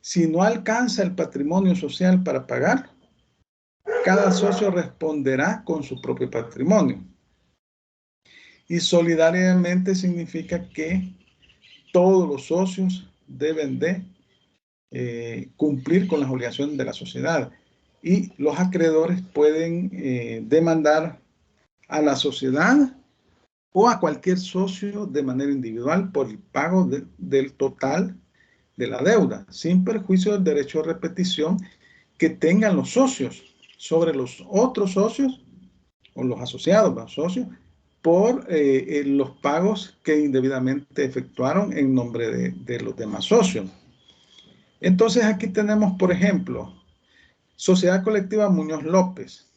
si no alcanza el patrimonio social para pagar, cada socio responderá con su propio patrimonio. Y solidariamente significa que todos los socios deben de cumplir con las obligaciones de la sociedad. Y los acreedores pueden demandar a la sociedad o a cualquier socio de manera individual por el pago del total de la deuda, sin perjuicio del derecho de repetición que tengan los socios sobre los otros socios o los asociados, los socios, por los pagos que indebidamente efectuaron en nombre de los demás socios. Entonces aquí tenemos, por ejemplo, Sociedad Colectiva Muñoz López,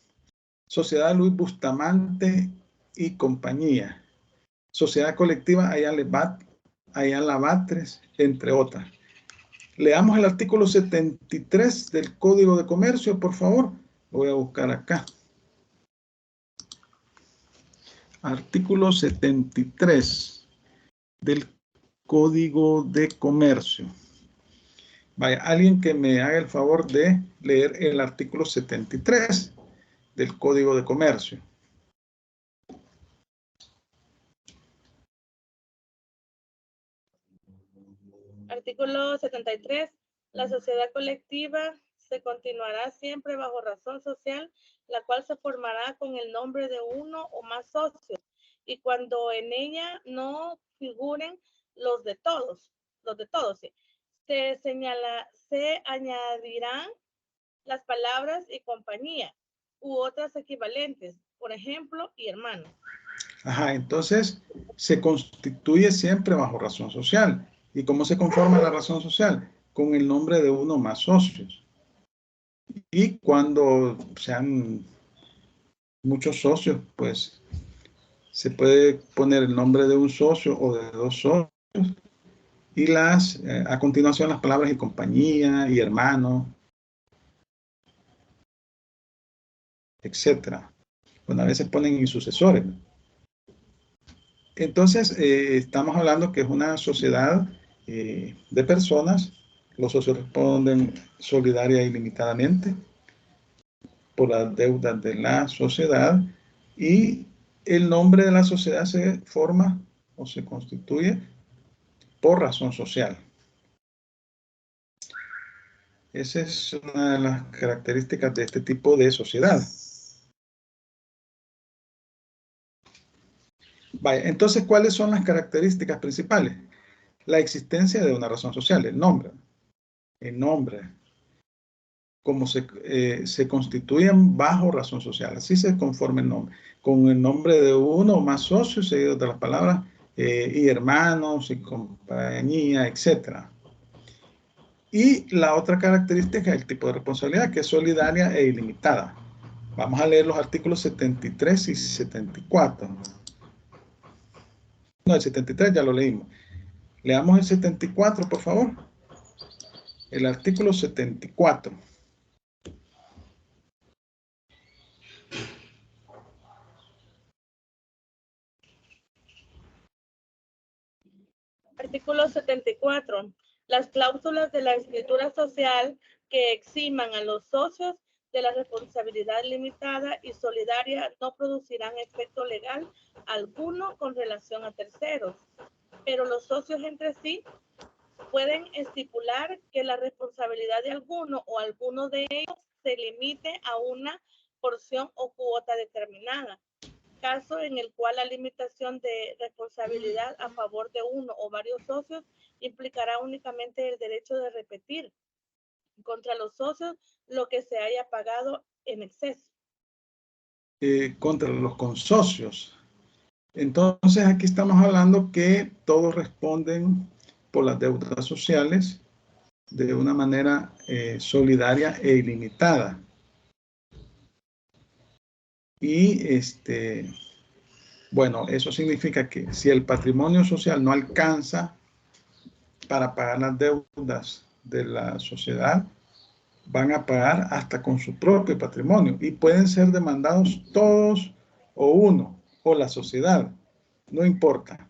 Sociedad Luis Bustamante y compañía, Sociedad Colectiva Ayala Batres, entre otras. Leamos el artículo 73 del Código de Comercio, por favor. Lo voy a buscar acá. Artículo 73 del Código de Comercio. Vaya, alguien que me haga el favor de leer el artículo 73 del Código de Comercio. Artículo 73. La sociedad colectiva se continuará siempre bajo razón social, la cual se formará con el nombre de uno o más socios, y cuando en ella no figuren los de todos, sí, se añadirán las palabras y compañía u otras equivalentes, por ejemplo, y hermano. Ajá, entonces se constituye siempre bajo razón social. ¿Y cómo se conforma la razón social? Con el nombre de uno o más socios. Y cuando sean muchos socios, pues se puede poner el nombre de un socio o de dos socios y a continuación las palabras y compañía y hermano, etcétera. Bueno, a veces ponen y sucesores. Entonces, estamos hablando que es una sociedad de personas. Los socios responden solidaria y limitadamente por las deudas de la sociedad, y el nombre de la sociedad se forma o se constituye por razón social. Esa es una de las características de este tipo de sociedad. Vaya, entonces, ¿cuáles son las características principales? La existencia de una razón social, el nombre. El nombre. Como se constituyen bajo razón social. Así se conforma el nombre. Con el nombre de uno o más socios, seguidos de las palabras y hermanos y compañía, etc. Y la otra característica es el tipo de responsabilidad, que es solidaria e ilimitada. Vamos a leer los artículos 73 y 74. No, el 73 ya lo leímos. Leamos el 74, por favor. El artículo 74. Artículo 74. Las cláusulas de la escritura social que eximan a los socios de la responsabilidad limitada y solidaria no producirán efecto legal alguno con relación a terceros, pero los socios entre sí pueden estipular que la responsabilidad de alguno o alguno de ellos se limite a una porción o cuota determinada, caso en el cual la limitación de responsabilidad a favor de uno o varios socios implicará únicamente el derecho de repetir contra los socios lo que se haya pagado en exceso. Contra los consocios. Entonces aquí estamos hablando que todos responden por las deudas sociales de una manera solidaria e ilimitada. Y bueno, eso significa que si el patrimonio social no alcanza para pagar las deudas de la sociedad, van a pagar hasta con su propio patrimonio y pueden ser demandados todos o uno o la sociedad, no importa.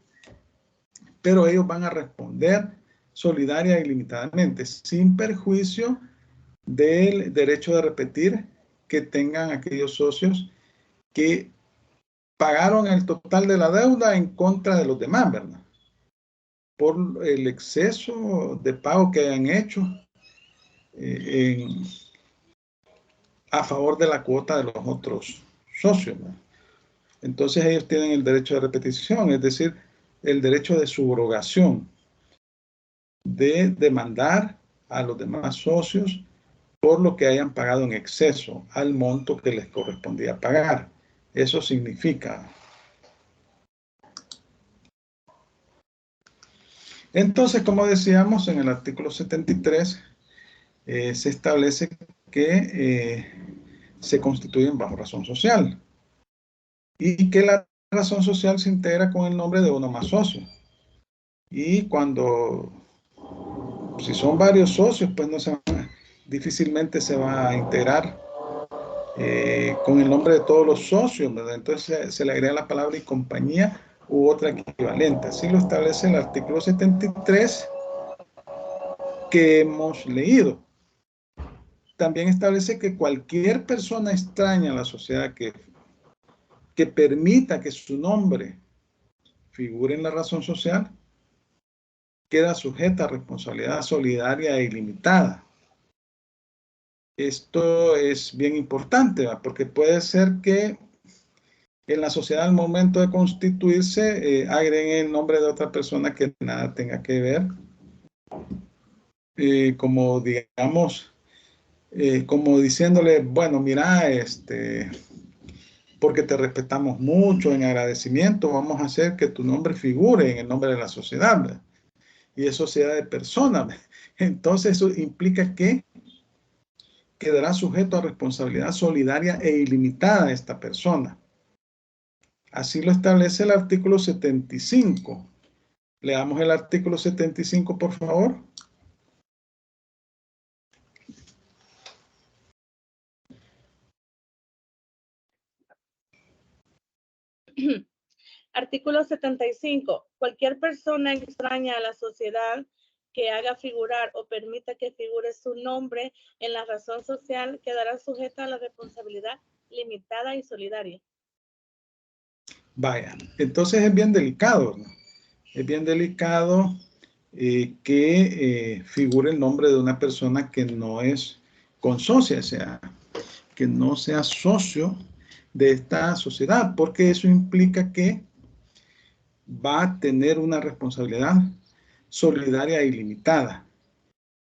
Pero ellos van a responder solidaria e ilimitadamente, sin perjuicio del derecho de repetir que tengan aquellos socios que pagaron el total de la deuda en contra de los demás, ¿verdad? Por el exceso de pago que hayan hecho a favor de la cuota de los otros socios, ¿no? Entonces ellos tienen el derecho de repetición, es decir, el derecho de subrogación, de demandar a los demás socios por lo que hayan pagado en exceso al monto que les correspondía pagar. Eso significa. Entonces, como decíamos, en el artículo 73 se establece que se constituyen bajo razón social y que la razón social se integra con el nombre de uno más socio. Y cuando, si son varios socios, pues difícilmente se va a integrar con el nombre de todos los socios, ¿verdad? Entonces se le agrega la palabra y compañía u otra equivalente. Así lo establece el artículo 73 que hemos leído. También establece que cualquier persona extraña a la sociedad que permita que su nombre figure en la razón social queda sujeta a responsabilidad solidaria e ilimitada. Esto es bien importante, ¿verdad? Porque puede ser que en la sociedad al momento de constituirse agreguen el nombre de otra persona que nada tenga que ver, como digamos, como diciéndole, bueno, mira, porque te respetamos mucho, en agradecimiento vamos a hacer que tu nombre figure en el nombre de la sociedad, ¿verdad? Y es sociedad de personas, ¿verdad? Entonces eso implica que quedará sujeto a responsabilidad solidaria e ilimitada esta persona. Así lo establece el artículo 75. Leamos el artículo 75, por favor. Artículo 75. Cualquier persona extraña a la sociedad que haga figurar o permita que figure su nombre en la razón social quedará sujeta a la responsabilidad limitada y solidaria. Vaya, entonces es bien delicado, ¿no? Es bien delicado que figure el nombre de una persona que no es consocia, o sea, que no sea socio de esta sociedad, porque eso implica que va a tener una responsabilidad solidaria e ilimitada,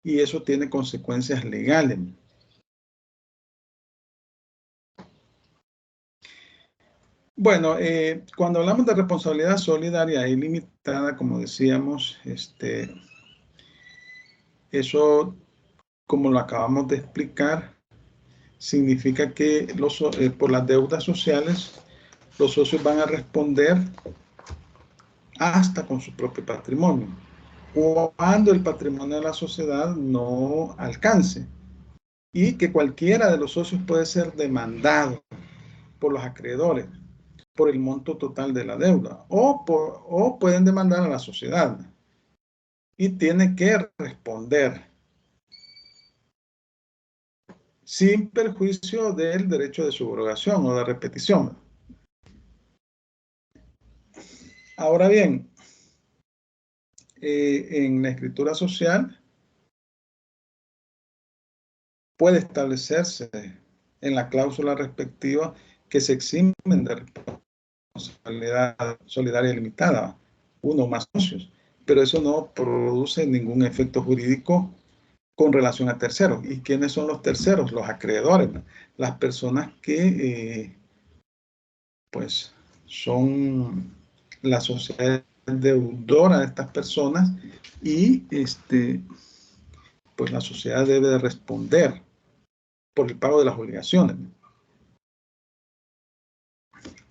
y eso tiene consecuencias legales. Bueno, cuando hablamos de responsabilidad solidaria e ilimitada, como decíamos, eso, como lo acabamos de explicar, significa que por las deudas sociales, los socios van a responder hasta con su propio patrimonio, cuando el patrimonio de la sociedad no alcance, y que cualquiera de los socios puede ser demandado por los acreedores por el monto total de la deuda, o pueden demandar a la sociedad. y tiene que responder sin perjuicio del derecho de subrogación o de repetición. Ahora bien, en la escritura social puede establecerse en la cláusula respectiva que se eximen de responsabilidad solidaria limitada, uno o más socios, pero eso no produce ningún efecto jurídico con relación a terceros. ¿Y quiénes son los terceros? Los acreedores, ¿no? Las personas que pues son la sociedad deudora de estas personas y pues la sociedad debe de responder por el pago de las obligaciones.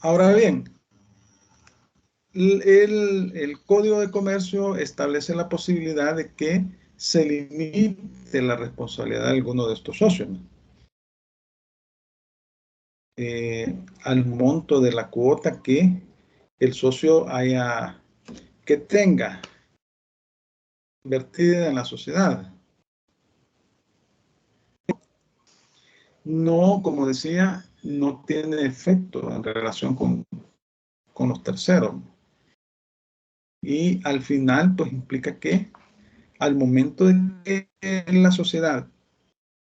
Ahora bien, el Código de Comercio establece la posibilidad de que se limite la responsabilidad de alguno de estos socios, ¿no? Al monto de la cuota que el socio que tenga invertida en la sociedad. No, como decía, no tiene efecto en relación con los terceros. Y al final, pues implica que al momento de que la sociedad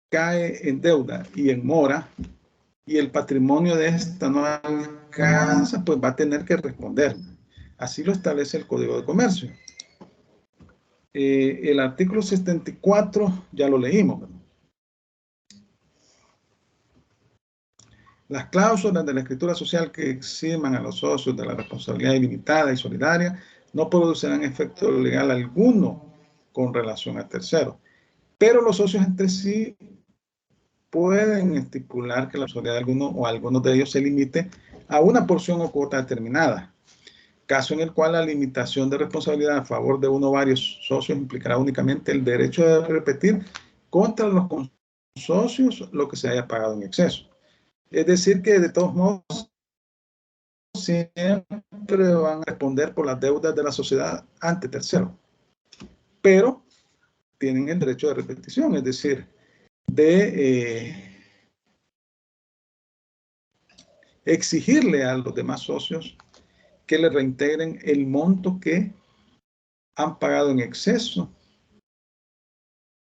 cae en deuda y en mora, y el patrimonio de esta no alcanza, pues va a tener que responder. Así lo establece el Código de Comercio. El artículo 74 ya lo leímos, ¿verdad? Las cláusulas de la escritura social que eximan a los socios de la responsabilidad ilimitada y solidaria no producirán efecto legal alguno con relación a terceros, pero los socios entre sí pueden estipular que la responsabilidad de alguno o algunos de ellos se limite a una porción o cuota determinada, caso en el cual la limitación de responsabilidad a favor de uno o varios socios implicará únicamente el derecho de repetir contra los socios lo que se haya pagado en exceso. Es decir, que de todos modos siempre van a responder por las deudas de la sociedad ante terceros, pero tienen el derecho de repetición, es decir, de exigirle a los demás socios que le reintegren el monto que han pagado en exceso,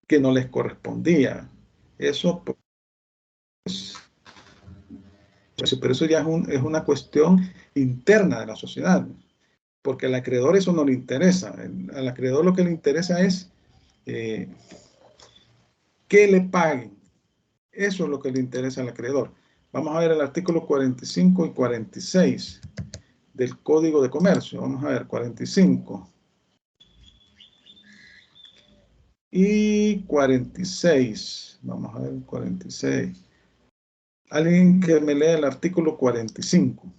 que no les correspondía. Eso, pues, pero eso ya es una cuestión interna de la sociedad, porque al acreedor eso no le interesa. Al acreedor lo que le interesa es que le paguen. Eso es lo que le interesa al acreedor. Vamos a ver el artículo 45 y 46 del Código de Comercio. Vamos a ver, 45 y 46. Vamos a ver, 46. Alguien que me lea el artículo 45.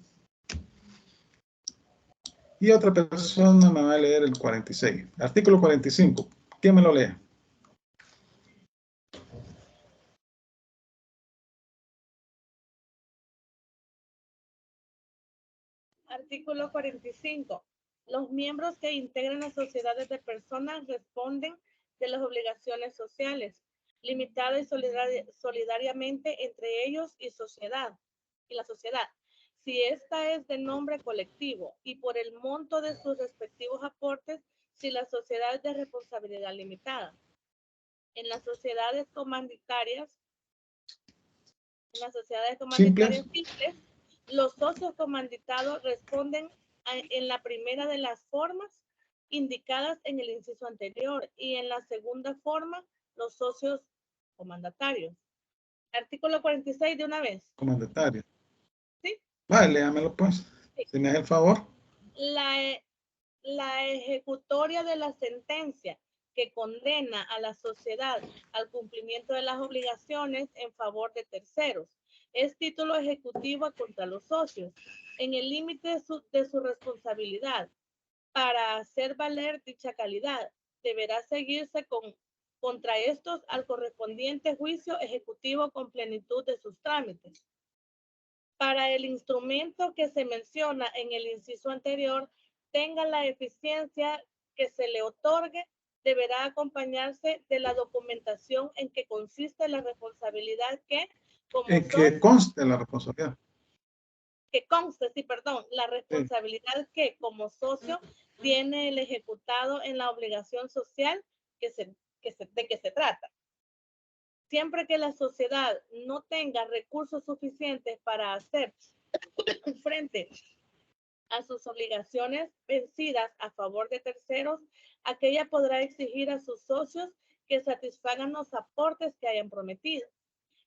Y otra persona me va a leer el 46. Artículo 45. ¿Quién me lo lee? Artículo 45. Los miembros que integran las sociedades de personas responden de las obligaciones sociales, limitadas y solidariamente entre ellos y la sociedad, si esta es de nombre colectivo y por el monto de sus respectivos aportes, si la sociedad es de responsabilidad limitada. En las sociedades comunitarias simples, los socios comanditados responden en la primera de las formas indicadas en el inciso anterior y en la segunda forma los socios comandatarios. Artículo 46 de una vez. Comandatario. ¿Sí? Vale, léamelo pues. Sí. Si me hace el favor. La ejecutoria de la sentencia que condena a la sociedad al cumplimiento de las obligaciones en favor de terceros es título ejecutivo contra los socios en el límite de su responsabilidad. Para hacer valer dicha calidad, deberá seguirse contra estos al correspondiente juicio ejecutivo con plenitud de sus trámites. Para el instrumento que se menciona en el inciso anterior, tenga la eficiencia que se le otorgue deberá acompañarse de la documentación en que consiste la responsabilidad que, como En que conste la responsabilidad. que conste, sí, perdón, la responsabilidad que como socio tiene el ejecutado en la obligación social de que se trata. Siempre que la sociedad no tenga recursos suficientes para hacer frente a sus obligaciones vencidas a favor de terceros, aquella podrá exigir a sus socios que satisfagan los aportes que hayan prometido,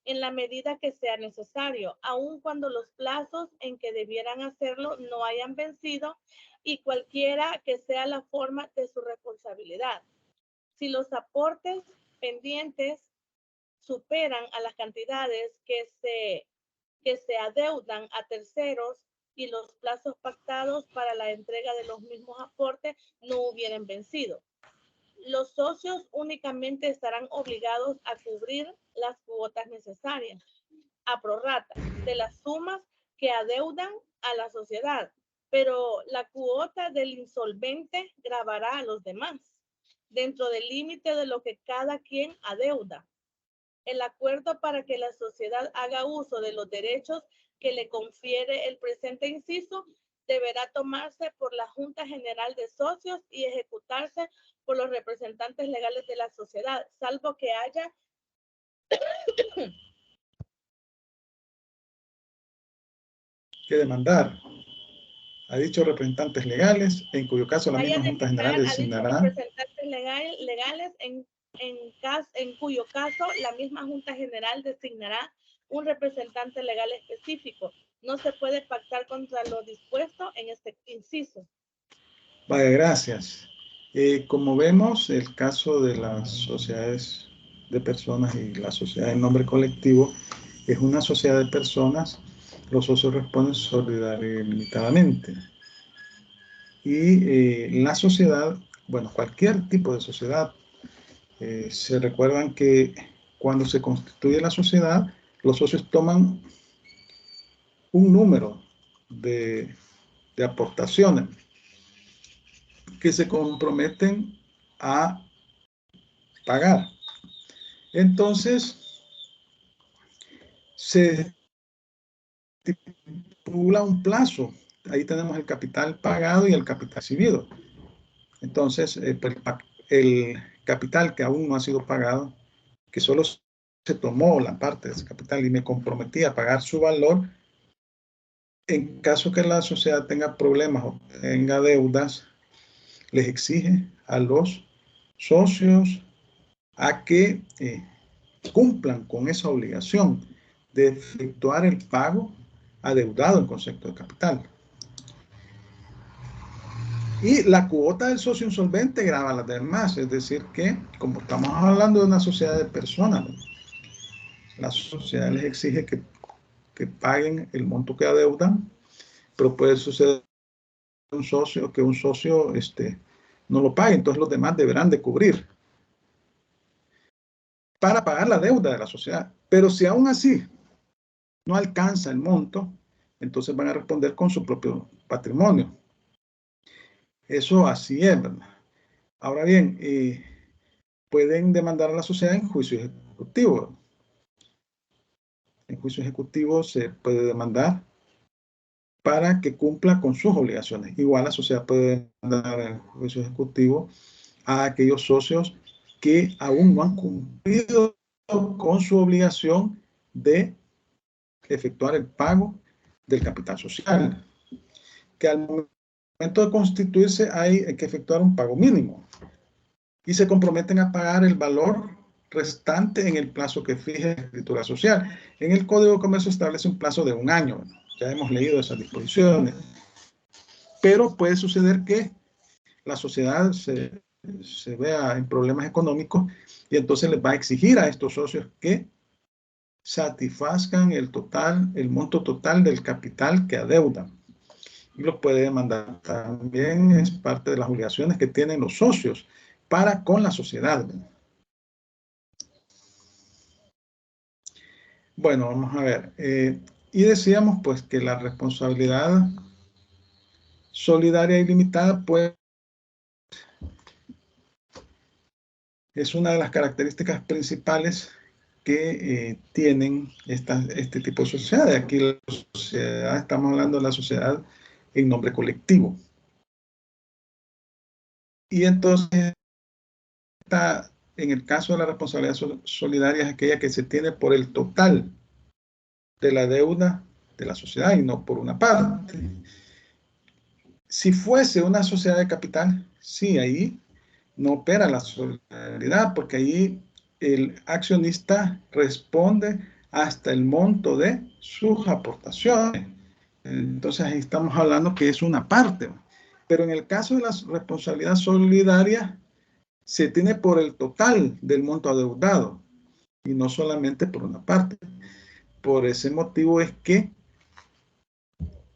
en la medida que sea necesario, aun cuando los plazos en que debieran hacerlo no hayan vencido y cualquiera que sea la forma de su responsabilidad. Si los aportes pendientes superan a las cantidades que se adeudan a terceros y los plazos pactados para la entrega de los mismos aportes no hubieran vencido, los socios únicamente estarán obligados a cubrir las cuotas necesarias a prorrata de las sumas que adeudan a la sociedad, pero la cuota del insolvente gravará a los demás dentro del límite de lo que cada quien adeuda. El acuerdo para que la sociedad haga uso de los derechos que le confiere el presente inciso deberá tomarse por la Junta General de Socios y ejecutarse por los representantes legales de la sociedad, salvo que haya que demandar a dichos representantes legales, en cuyo caso la misma Junta General designará representantes legales en cuyo caso la misma Junta General designará un representante legal específico. No se puede pactar contra lo dispuesto en este inciso. Vale, gracias. Como vemos, el caso de las sociedades de personas y la sociedad en nombre colectivo es una sociedad de personas. Los socios responden solidaria y limitadamente. Y la sociedad, bueno, cualquier tipo de sociedad, se recuerdan que cuando se constituye la sociedad, los socios toman un número de aportaciones que se comprometen a pagar. Entonces, se estipula un plazo. Ahí tenemos el capital pagado y el capital recibido. Entonces, el capital que aún no ha sido pagado, que solo se tomó la parte de ese capital y me comprometí a pagar su valor, en caso que la sociedad tenga problemas o tenga deudas, les exige a los socios a que cumplan con esa obligación de efectuar el pago adeudado en concepto de capital. Y la cuota del socio insolvente grava a las demás, es decir que, como estamos hablando de una sociedad de personas, la sociedad les exige que paguen el monto que adeudan, pero puede suceder que un socio no lo pague, entonces los demás deberán de cubrir para pagar la deuda de la sociedad. Pero si aún así no alcanza el monto, entonces van a responder con su propio patrimonio. Eso así es, ¿verdad? Ahora bien, pueden demandar a la sociedad en juicio ejecutivo. En juicio ejecutivo se puede demandar para que cumpla con sus obligaciones. Igual la sociedad puede demandar en juicio ejecutivo a aquellos socios que aún no han cumplido con su obligación de efectuar el pago del capital social, que al momento de constituirse hay que efectuar un pago mínimo y se comprometen a pagar el valor restante en el plazo que fije la escritura social. En el Código de Comercio establece un plazo de 1 año. Ya hemos leído esas disposiciones. Pero puede suceder que la sociedad se vea en problemas económicos y entonces les va a exigir a estos socios que satisfazcan el monto total del capital que adeudan. Y los puede demandar. También es parte de las obligaciones que tienen los socios para con la sociedad. Bueno, vamos a ver. Y decíamos pues que la responsabilidad solidaria y limitada pues es una de las características principales que tienen este tipo de sociedades. Aquí la sociedad, estamos hablando de la sociedad en nombre colectivo. Y entonces, en el caso de la responsabilidad solidaria, es aquella que se tiene por el total de la deuda de la sociedad y no por una parte. Si fuese una sociedad de capital, sí, ahí no opera la solidaridad, porque ahí el accionista responde hasta el monto de sus aportaciones. Entonces ahí estamos hablando que es una parte. Pero en el caso de la responsabilidad solidaria, se tiene por el total del monto adeudado y no solamente por una parte. Por ese motivo es que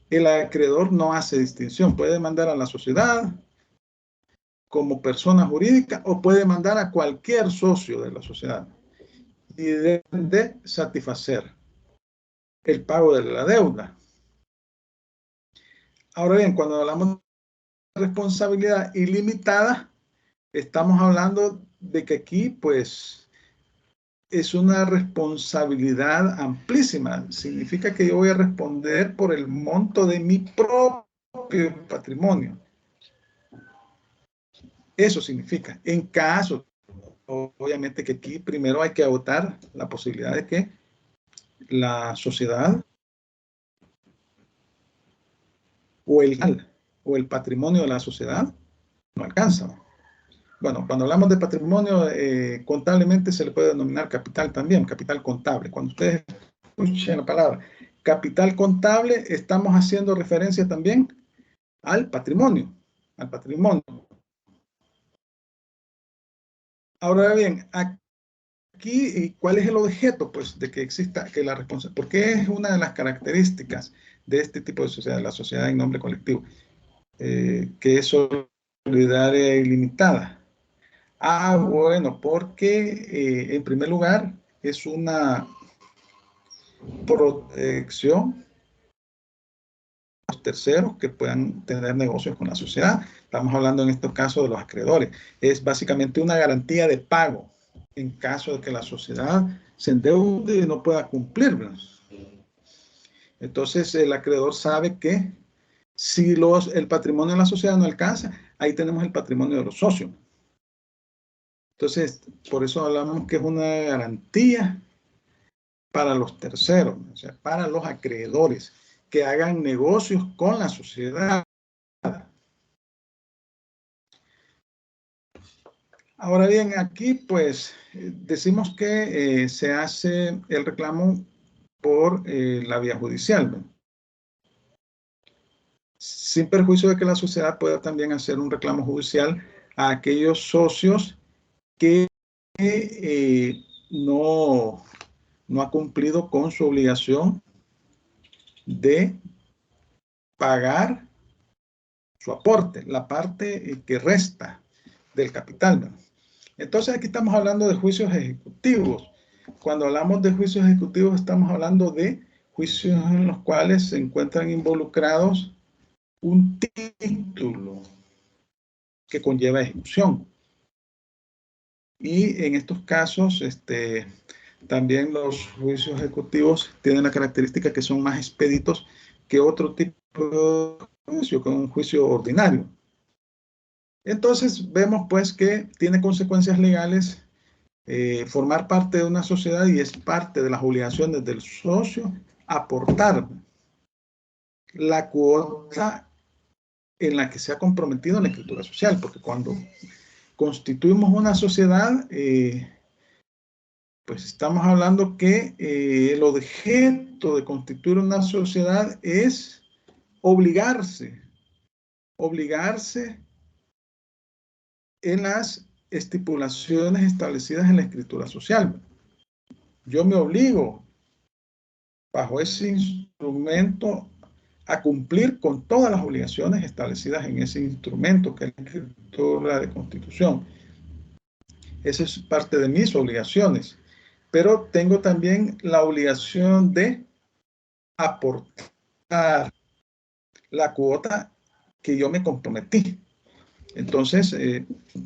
el acreedor no hace distinción. Puede demandar a la sociedad como persona jurídica o puede demandar a cualquier socio de la sociedad y deben de satisfacer el pago de la deuda. Ahora bien, cuando hablamos de responsabilidad ilimitada, estamos hablando de que aquí, pues, es una responsabilidad amplísima. Significa que yo voy a responder por el monto de mi propio patrimonio. Eso significa, en caso, obviamente que aquí primero hay que agotar la posibilidad de que la sociedad o el patrimonio de la sociedad no alcanza. Bueno, cuando hablamos de patrimonio, contablemente se le puede denominar capital también, capital contable. Cuando ustedes escuchen la palabra capital contable, estamos haciendo referencia también al patrimonio, Ahora bien, aquí, ¿cuál es el objeto? Pues de que exista, que la responsabilidad, porque es una de las características de este tipo de sociedad, la sociedad en nombre colectivo, que es solidaria e ilimitada. Bueno, porque en primer lugar es una protección a los terceros que puedan tener negocios con la sociedad. Estamos hablando en estos casos de los acreedores. Es básicamente una garantía de pago en caso de que la sociedad se endeude y no pueda cumplirlos. Entonces el acreedor sabe que si el patrimonio de la sociedad no alcanza, ahí tenemos el patrimonio de los socios. Entonces, por eso hablamos que es una garantía para los terceros, o sea, para los acreedores que hagan negocios con la sociedad. Ahora bien, aquí pues decimos que se hace el reclamo por la vía judicial, ¿no? Sin perjuicio de que la sociedad pueda también hacer un reclamo judicial a aquellos socios que no ha cumplido con su obligación de pagar su aporte, la parte que resta del capital, ¿no? Entonces aquí estamos hablando de juicios ejecutivos. Cuando hablamos de juicios ejecutivos estamos hablando de juicios en los cuales se encuentran involucrados un título que conlleva ejecución. Y en estos casos, también los juicios ejecutivos tienen la característica que son más expeditos que otro tipo de juicio, que un juicio ordinario. Entonces vemos pues que tiene consecuencias legales formar parte de una sociedad y es parte de las obligaciones del socio aportar la cuota en la que se ha comprometido en la escritura social, porque cuando constituimos una sociedad, pues estamos hablando que el objeto de constituir una sociedad es obligarse en las estipulaciones establecidas en la escritura social. Yo me obligo bajo ese instrumento a cumplir con todas las obligaciones establecidas en ese instrumento que es la escritura de constitución. Esa es parte de mis obligaciones, pero tengo también la obligación de aportar la cuota que yo me comprometí. Entonces,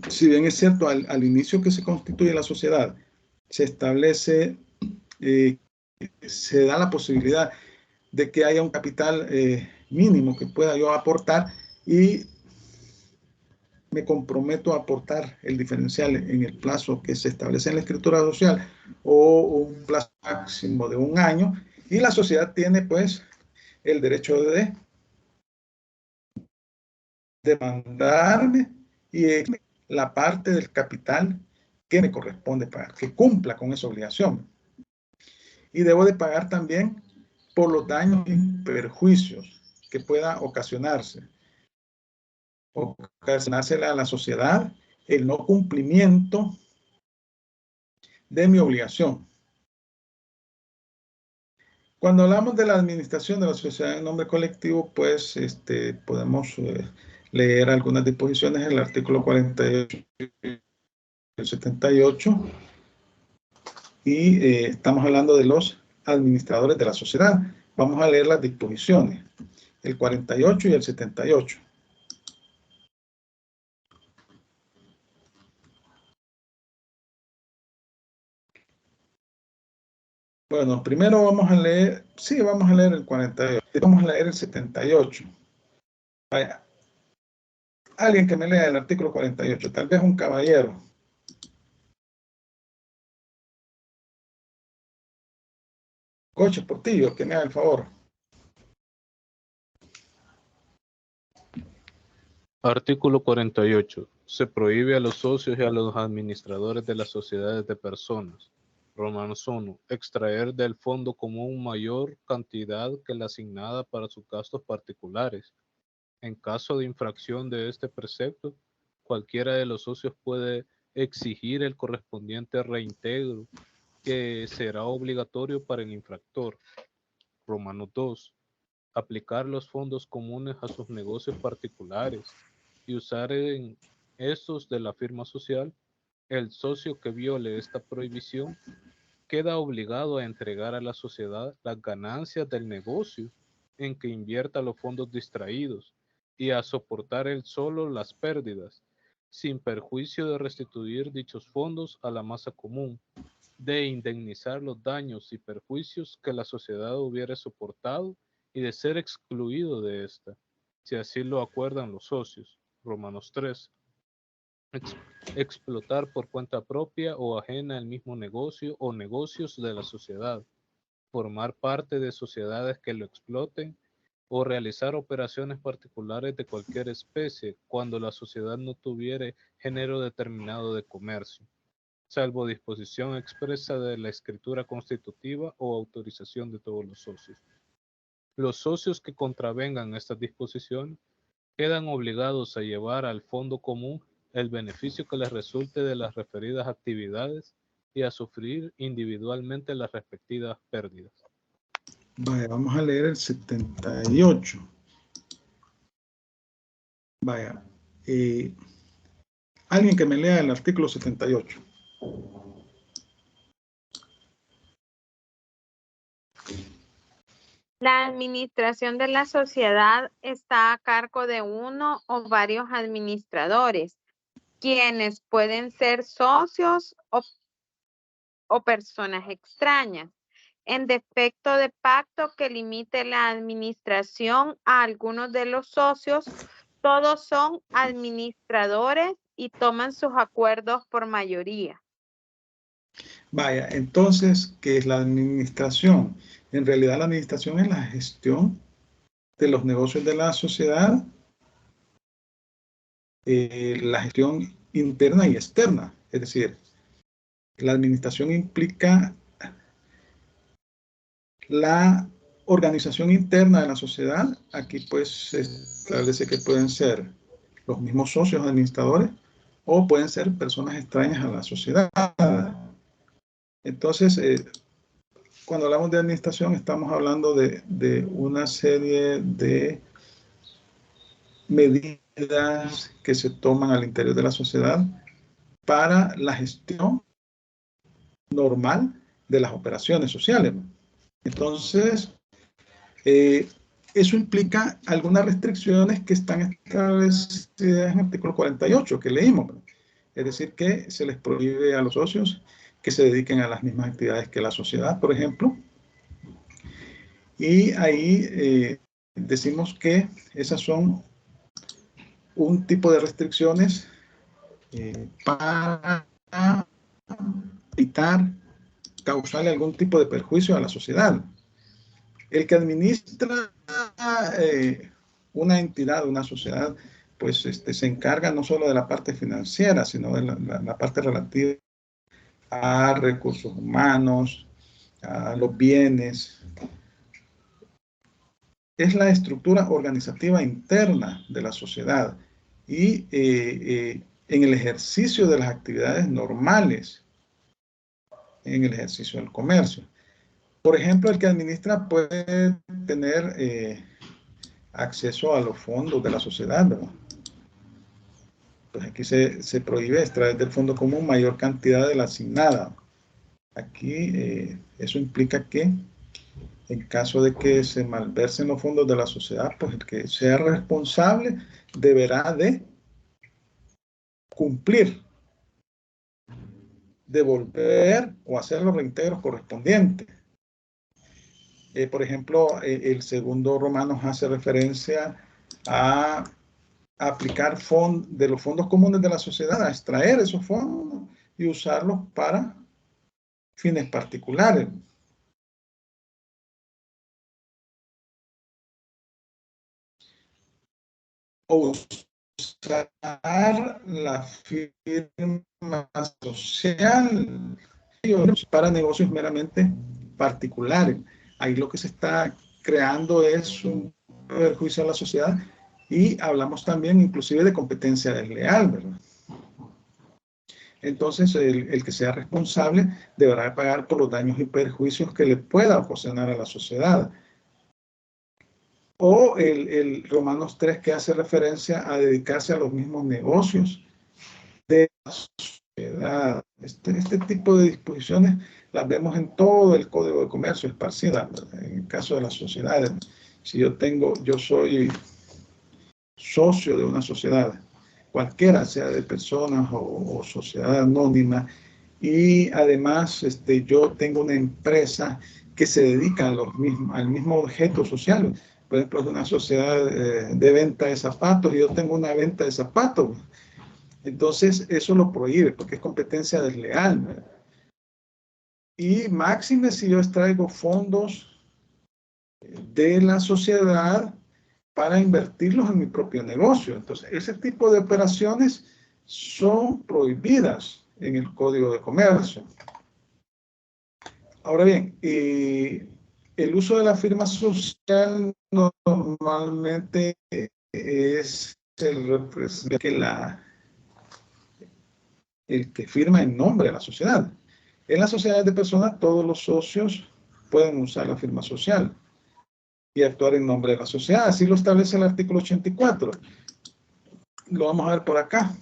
si bien es cierto, al inicio que se constituye la sociedad, se establece, se da la posibilidad de que haya un capital mínimo que pueda yo aportar y me comprometo a aportar el diferencial en el plazo que se establece en la escritura social o un plazo máximo de 1 año, y la sociedad tiene pues el derecho de demandarme y la parte del capital que me corresponde pagar, que cumpla con esa obligación. Y debo de pagar también por los daños y perjuicios que pueda ocasionársela a la sociedad el no cumplimiento de mi obligación. Cuando hablamos de la administración de la sociedad en nombre colectivo, pues podemos leer algunas disposiciones en el artículo 48 y el 78, y estamos hablando de los administradores de la sociedad. Vamos a leer las disposiciones, el 48 y el 78. Bueno, primero vamos a leer, sí, vamos a leer el 48, vamos a leer el 78. Vaya, alguien que me lea el artículo 48, tal vez un caballero. Coche Portillo, que me haga el favor. Artículo 48. Se prohíbe a los socios y a los administradores de las sociedades de personas, Romanos 1, extraer del fondo común mayor cantidad que la asignada para sus gastos particulares. En caso de infracción de este precepto, cualquiera de los socios puede exigir el correspondiente reintegro, que será obligatorio para el infractor. Romanos 2. Aplicar los fondos comunes a sus negocios particulares y usar en estos de la firma social. El socio que viole esta prohibición queda obligado a entregar a la sociedad las ganancias del negocio en que invierta los fondos distraídos y a soportar él solo las pérdidas, sin perjuicio de restituir dichos fondos a la masa común, de indemnizar los daños y perjuicios que la sociedad hubiere soportado y de ser excluido de esta, si así lo acuerdan los socios. Romanos 3. Explotar por cuenta propia o ajena el mismo negocio o negocios de la sociedad, formar parte de sociedades que lo exploten o realizar operaciones particulares de cualquier especie cuando la sociedad no tuviere género determinado de comercio, salvo disposición expresa de la escritura constitutiva o autorización de todos los socios. Los socios que contravengan estas disposiciones quedan obligados a llevar al fondo común el beneficio que les resulte de las referidas actividades y a sufrir individualmente las respectivas pérdidas. Vaya, vamos a leer el 78. Vaya, alguien que me lea el artículo 78. La administración de la sociedad está a cargo de uno o varios administradores, quienes pueden ser socios o personas extrañas. En defecto de pacto que limite la administración a algunos de los socios, todos son administradores y toman sus acuerdos por mayoría. Vaya, entonces, ¿qué es la administración? En realidad la administración es la gestión de los negocios de la sociedad, la gestión interna y externa. Es decir, la administración implica la organización interna de la sociedad. Aquí pues se establece que pueden ser los mismos socios administradores o pueden ser personas extrañas a la sociedad. Entonces, cuando hablamos de administración estamos hablando de una serie de medidas que se toman al interior de la sociedad para la gestión normal de las operaciones sociales. Entonces, eso implica algunas restricciones que están establecidas en el artículo 48 que leímos. Es decir, que se les prohíbe a los socios que se dediquen a las mismas actividades que la sociedad, por ejemplo. Y ahí decimos que esas son un tipo de restricciones para evitar causarle algún tipo de perjuicio a la sociedad. El que administra una entidad, una sociedad, pues se encarga no solo de la parte financiera, sino de la parte relativa a recursos humanos, a los bienes. Es la estructura organizativa interna de la sociedad y en el ejercicio de las actividades normales, en el ejercicio del comercio. Por ejemplo, el que administra puede tener acceso a los fondos de la sociedad, ¿verdad? Pues aquí se prohíbe extraer del fondo común mayor cantidad de la asignada. Aquí eso implica que en caso de que se malversen los fondos de la sociedad, pues el que sea responsable deberá de cumplir, devolver o hacer los reintegros correspondientes. Por ejemplo, el segundo Romanos hace referencia a aplicar de los fondos comunes de la sociedad, a extraer esos fondos y usarlos para fines particulares. O usar la firma social para negocios meramente particulares. Ahí lo que se está creando es un perjuicio a la sociedad y hablamos también inclusive de competencia desleal, ¿verdad? Entonces el que sea responsable deberá pagar por los daños y perjuicios que le pueda ocasionar a la sociedad. O el Romanos 3 que hace referencia a dedicarse a los mismos negocios de la sociedad. Este tipo de disposiciones las vemos en todo el Código de Comercio esparcida, en el caso de las sociedades. Si yo soy socio de una sociedad, cualquiera sea de personas o sociedad anónima, y además yo tengo una empresa que se dedica al mismo objeto social. Por ejemplo, es una sociedad de venta de zapatos y yo tengo una venta de zapatos. Entonces, eso lo prohíbe porque es competencia desleal, ¿verdad? Y máxime si yo extraigo fondos de la sociedad para invertirlos en mi propio negocio. Entonces, ese tipo de operaciones son prohibidas en el Código de Comercio. Ahora bien, el uso de la firma social normalmente es el que firma en nombre de la sociedad. En las sociedades de personas, todos los socios pueden usar la firma social y actuar en nombre de la sociedad. Así lo establece el artículo 84. Lo vamos a ver por acá.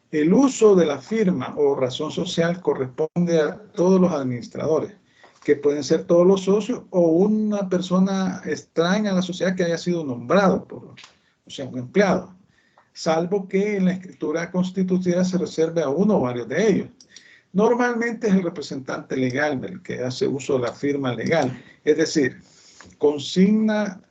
El uso de la firma o razón social corresponde a todos los administradores, que pueden ser todos los socios o una persona extraña a la sociedad que haya sido nombrado o sea, un empleado, salvo que en la escritura constitutiva se reserve a uno o varios de ellos. Normalmente es el representante legal el que hace uso de la firma legal, es decir, consigna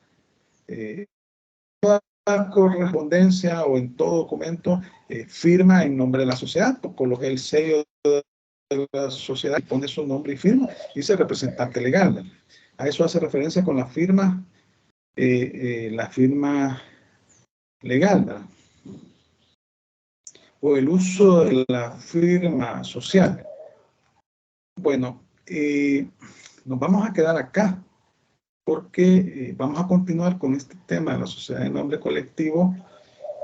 toda correspondencia o en todo documento firma en nombre de la sociedad, coloca el sello de la sociedad, pone su nombre y firma, y dice representante legal, ¿verdad? A eso hace referencia con la firma legal, ¿verdad? O el uso de la firma social. Bueno, nos vamos a quedar acá porque vamos a continuar con este tema de la sociedad de nombre colectivo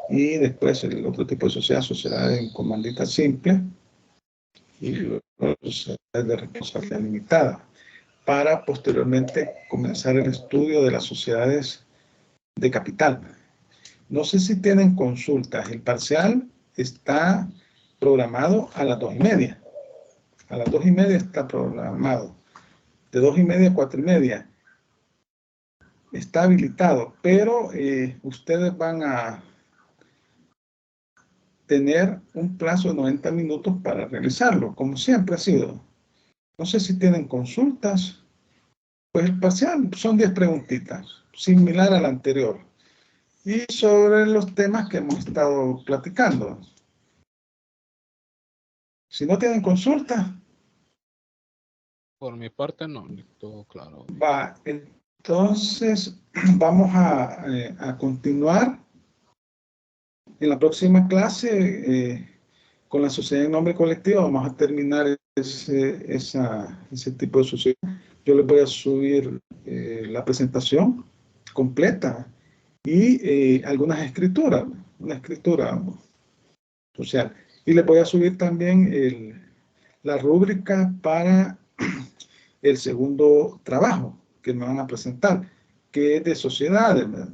y después el otro tipo de sociedad en comandita simple y luego sociedades de responsabilidad limitada, para posteriormente comenzar el estudio de las sociedades de capital. No sé si tienen consultas. El parcial está programado a las 2:30. A las 2:30 está programado. De 2:30 a 4:30 está habilitado, pero ustedes van a tener un plazo de 90 minutos para realizarlo, como siempre ha sido. No sé si tienen consultas. Pues el parcial son 10 preguntitas, similar al anterior. Y sobre los temas que hemos estado platicando. Si no tienen consulta, Por mi parte, no, todo claro. va. Entonces, vamos a continuar en la próxima clase con la sociedad en nombre colectivo. Vamos a terminar ese tipo de sociedad. Yo les voy a subir la presentación completa y algunas escrituras, una escritura social. Y les voy a subir también la rúbrica para el segundo trabajo que me van a presentar, que es de sociedades, ¿verdad?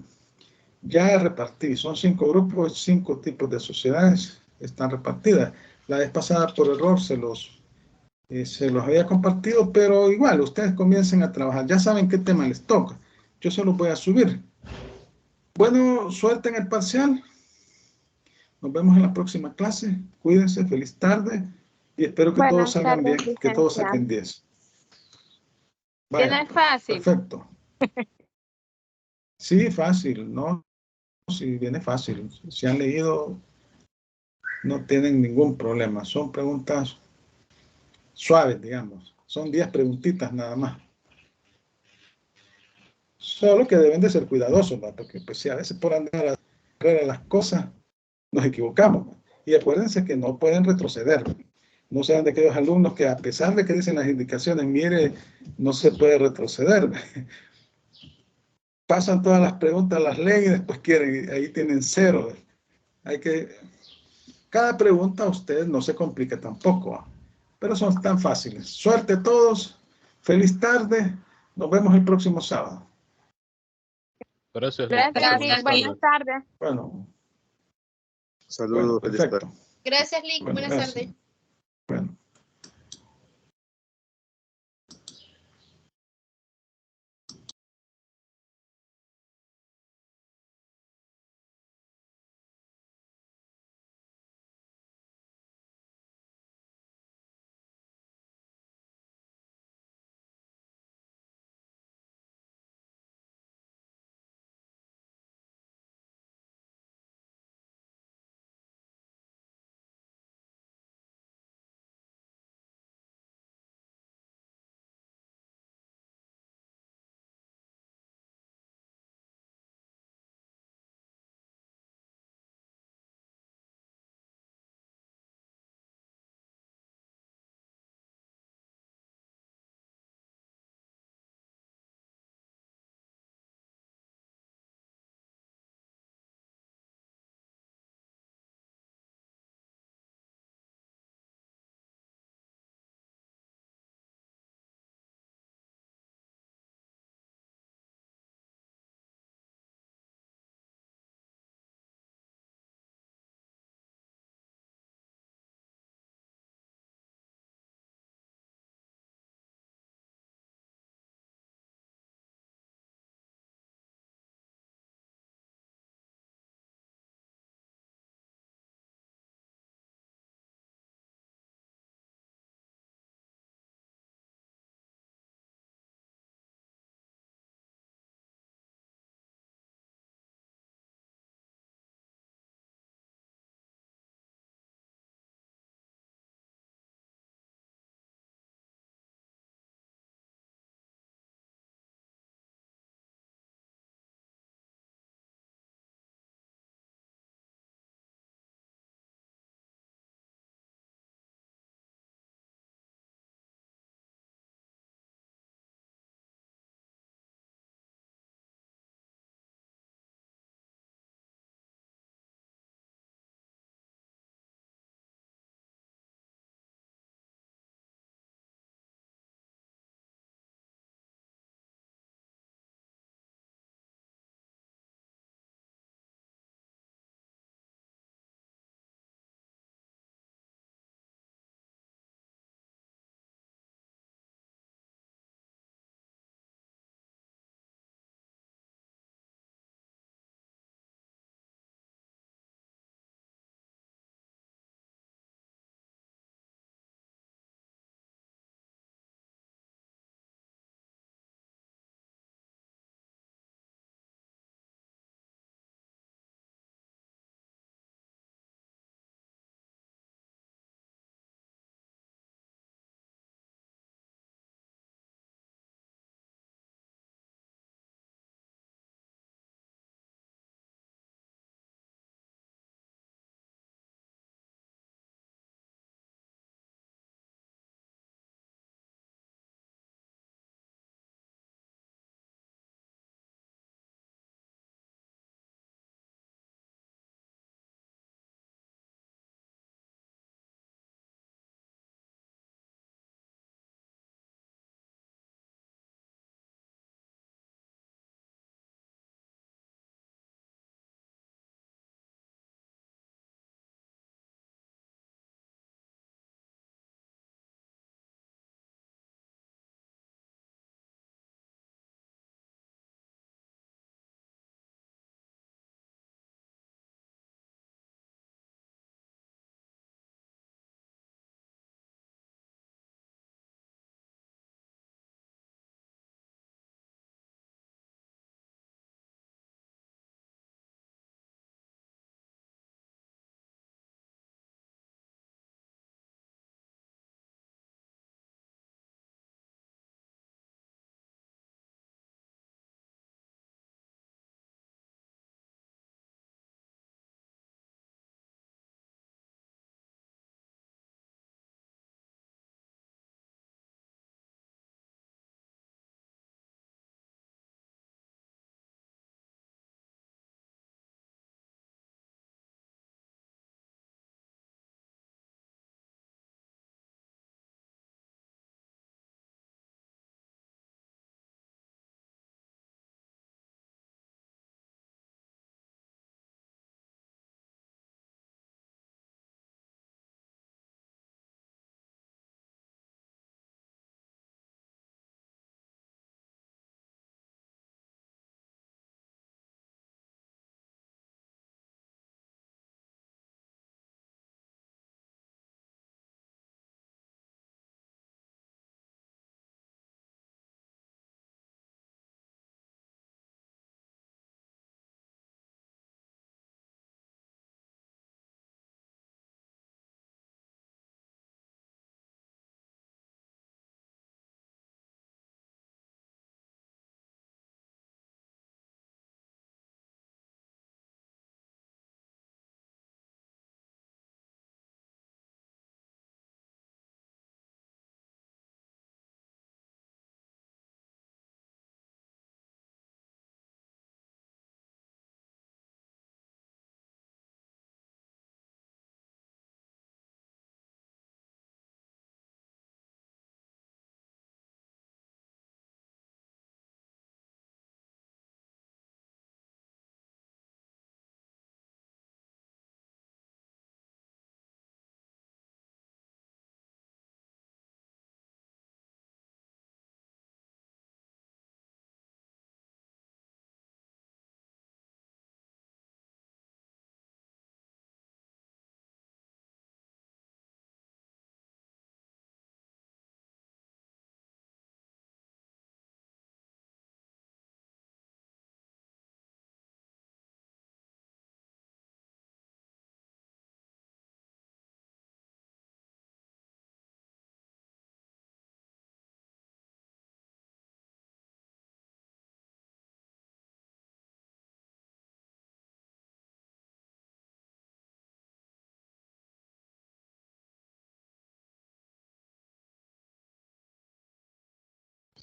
Ya repartí, son 5 grupos, 5 tipos de sociedades, están repartidas. La vez pasada por error se los había compartido, pero igual, ustedes comiencen a trabajar, ya saben qué tema les toca. Yo se los voy a subir. Bueno, suerte en el parcial. Nos vemos en la próxima clase. Cuídense, feliz tarde y espero que todos Buenas salgan tardes, bien, que todos licenciado. saquen 10. Viene Vaya, fácil. perfecto. Sí, fácil, ¿no? Sí, viene fácil. Si han leído, no tienen ningún problema. Son preguntas suaves, digamos. Son 10 preguntitas nada más. Solo que deben de ser cuidadosos, ¿va? Porque pues si a veces por andar a las cosas nos equivocamos, ¿va? Y acuérdense que no pueden retroceder. No sean de aquellos alumnos que a pesar de que dicen las indicaciones, mire, no se puede retroceder. Pasan todas las preguntas, las leen y después quieren, ahí tienen 0. Hay que, cada pregunta a ustedes no se complica tampoco, ¿va? Pero son tan fáciles. Suerte a todos, feliz tarde, nos vemos el próximo sábado. Gracias, Lick. Gracias, Buenas Lick. Buenas tardes. tardes. Bueno, Saludos, feliz tarde. perfecto. Gracias, Lick. Bueno, Buenas gracias. tardes. Bueno.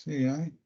Sí, hay.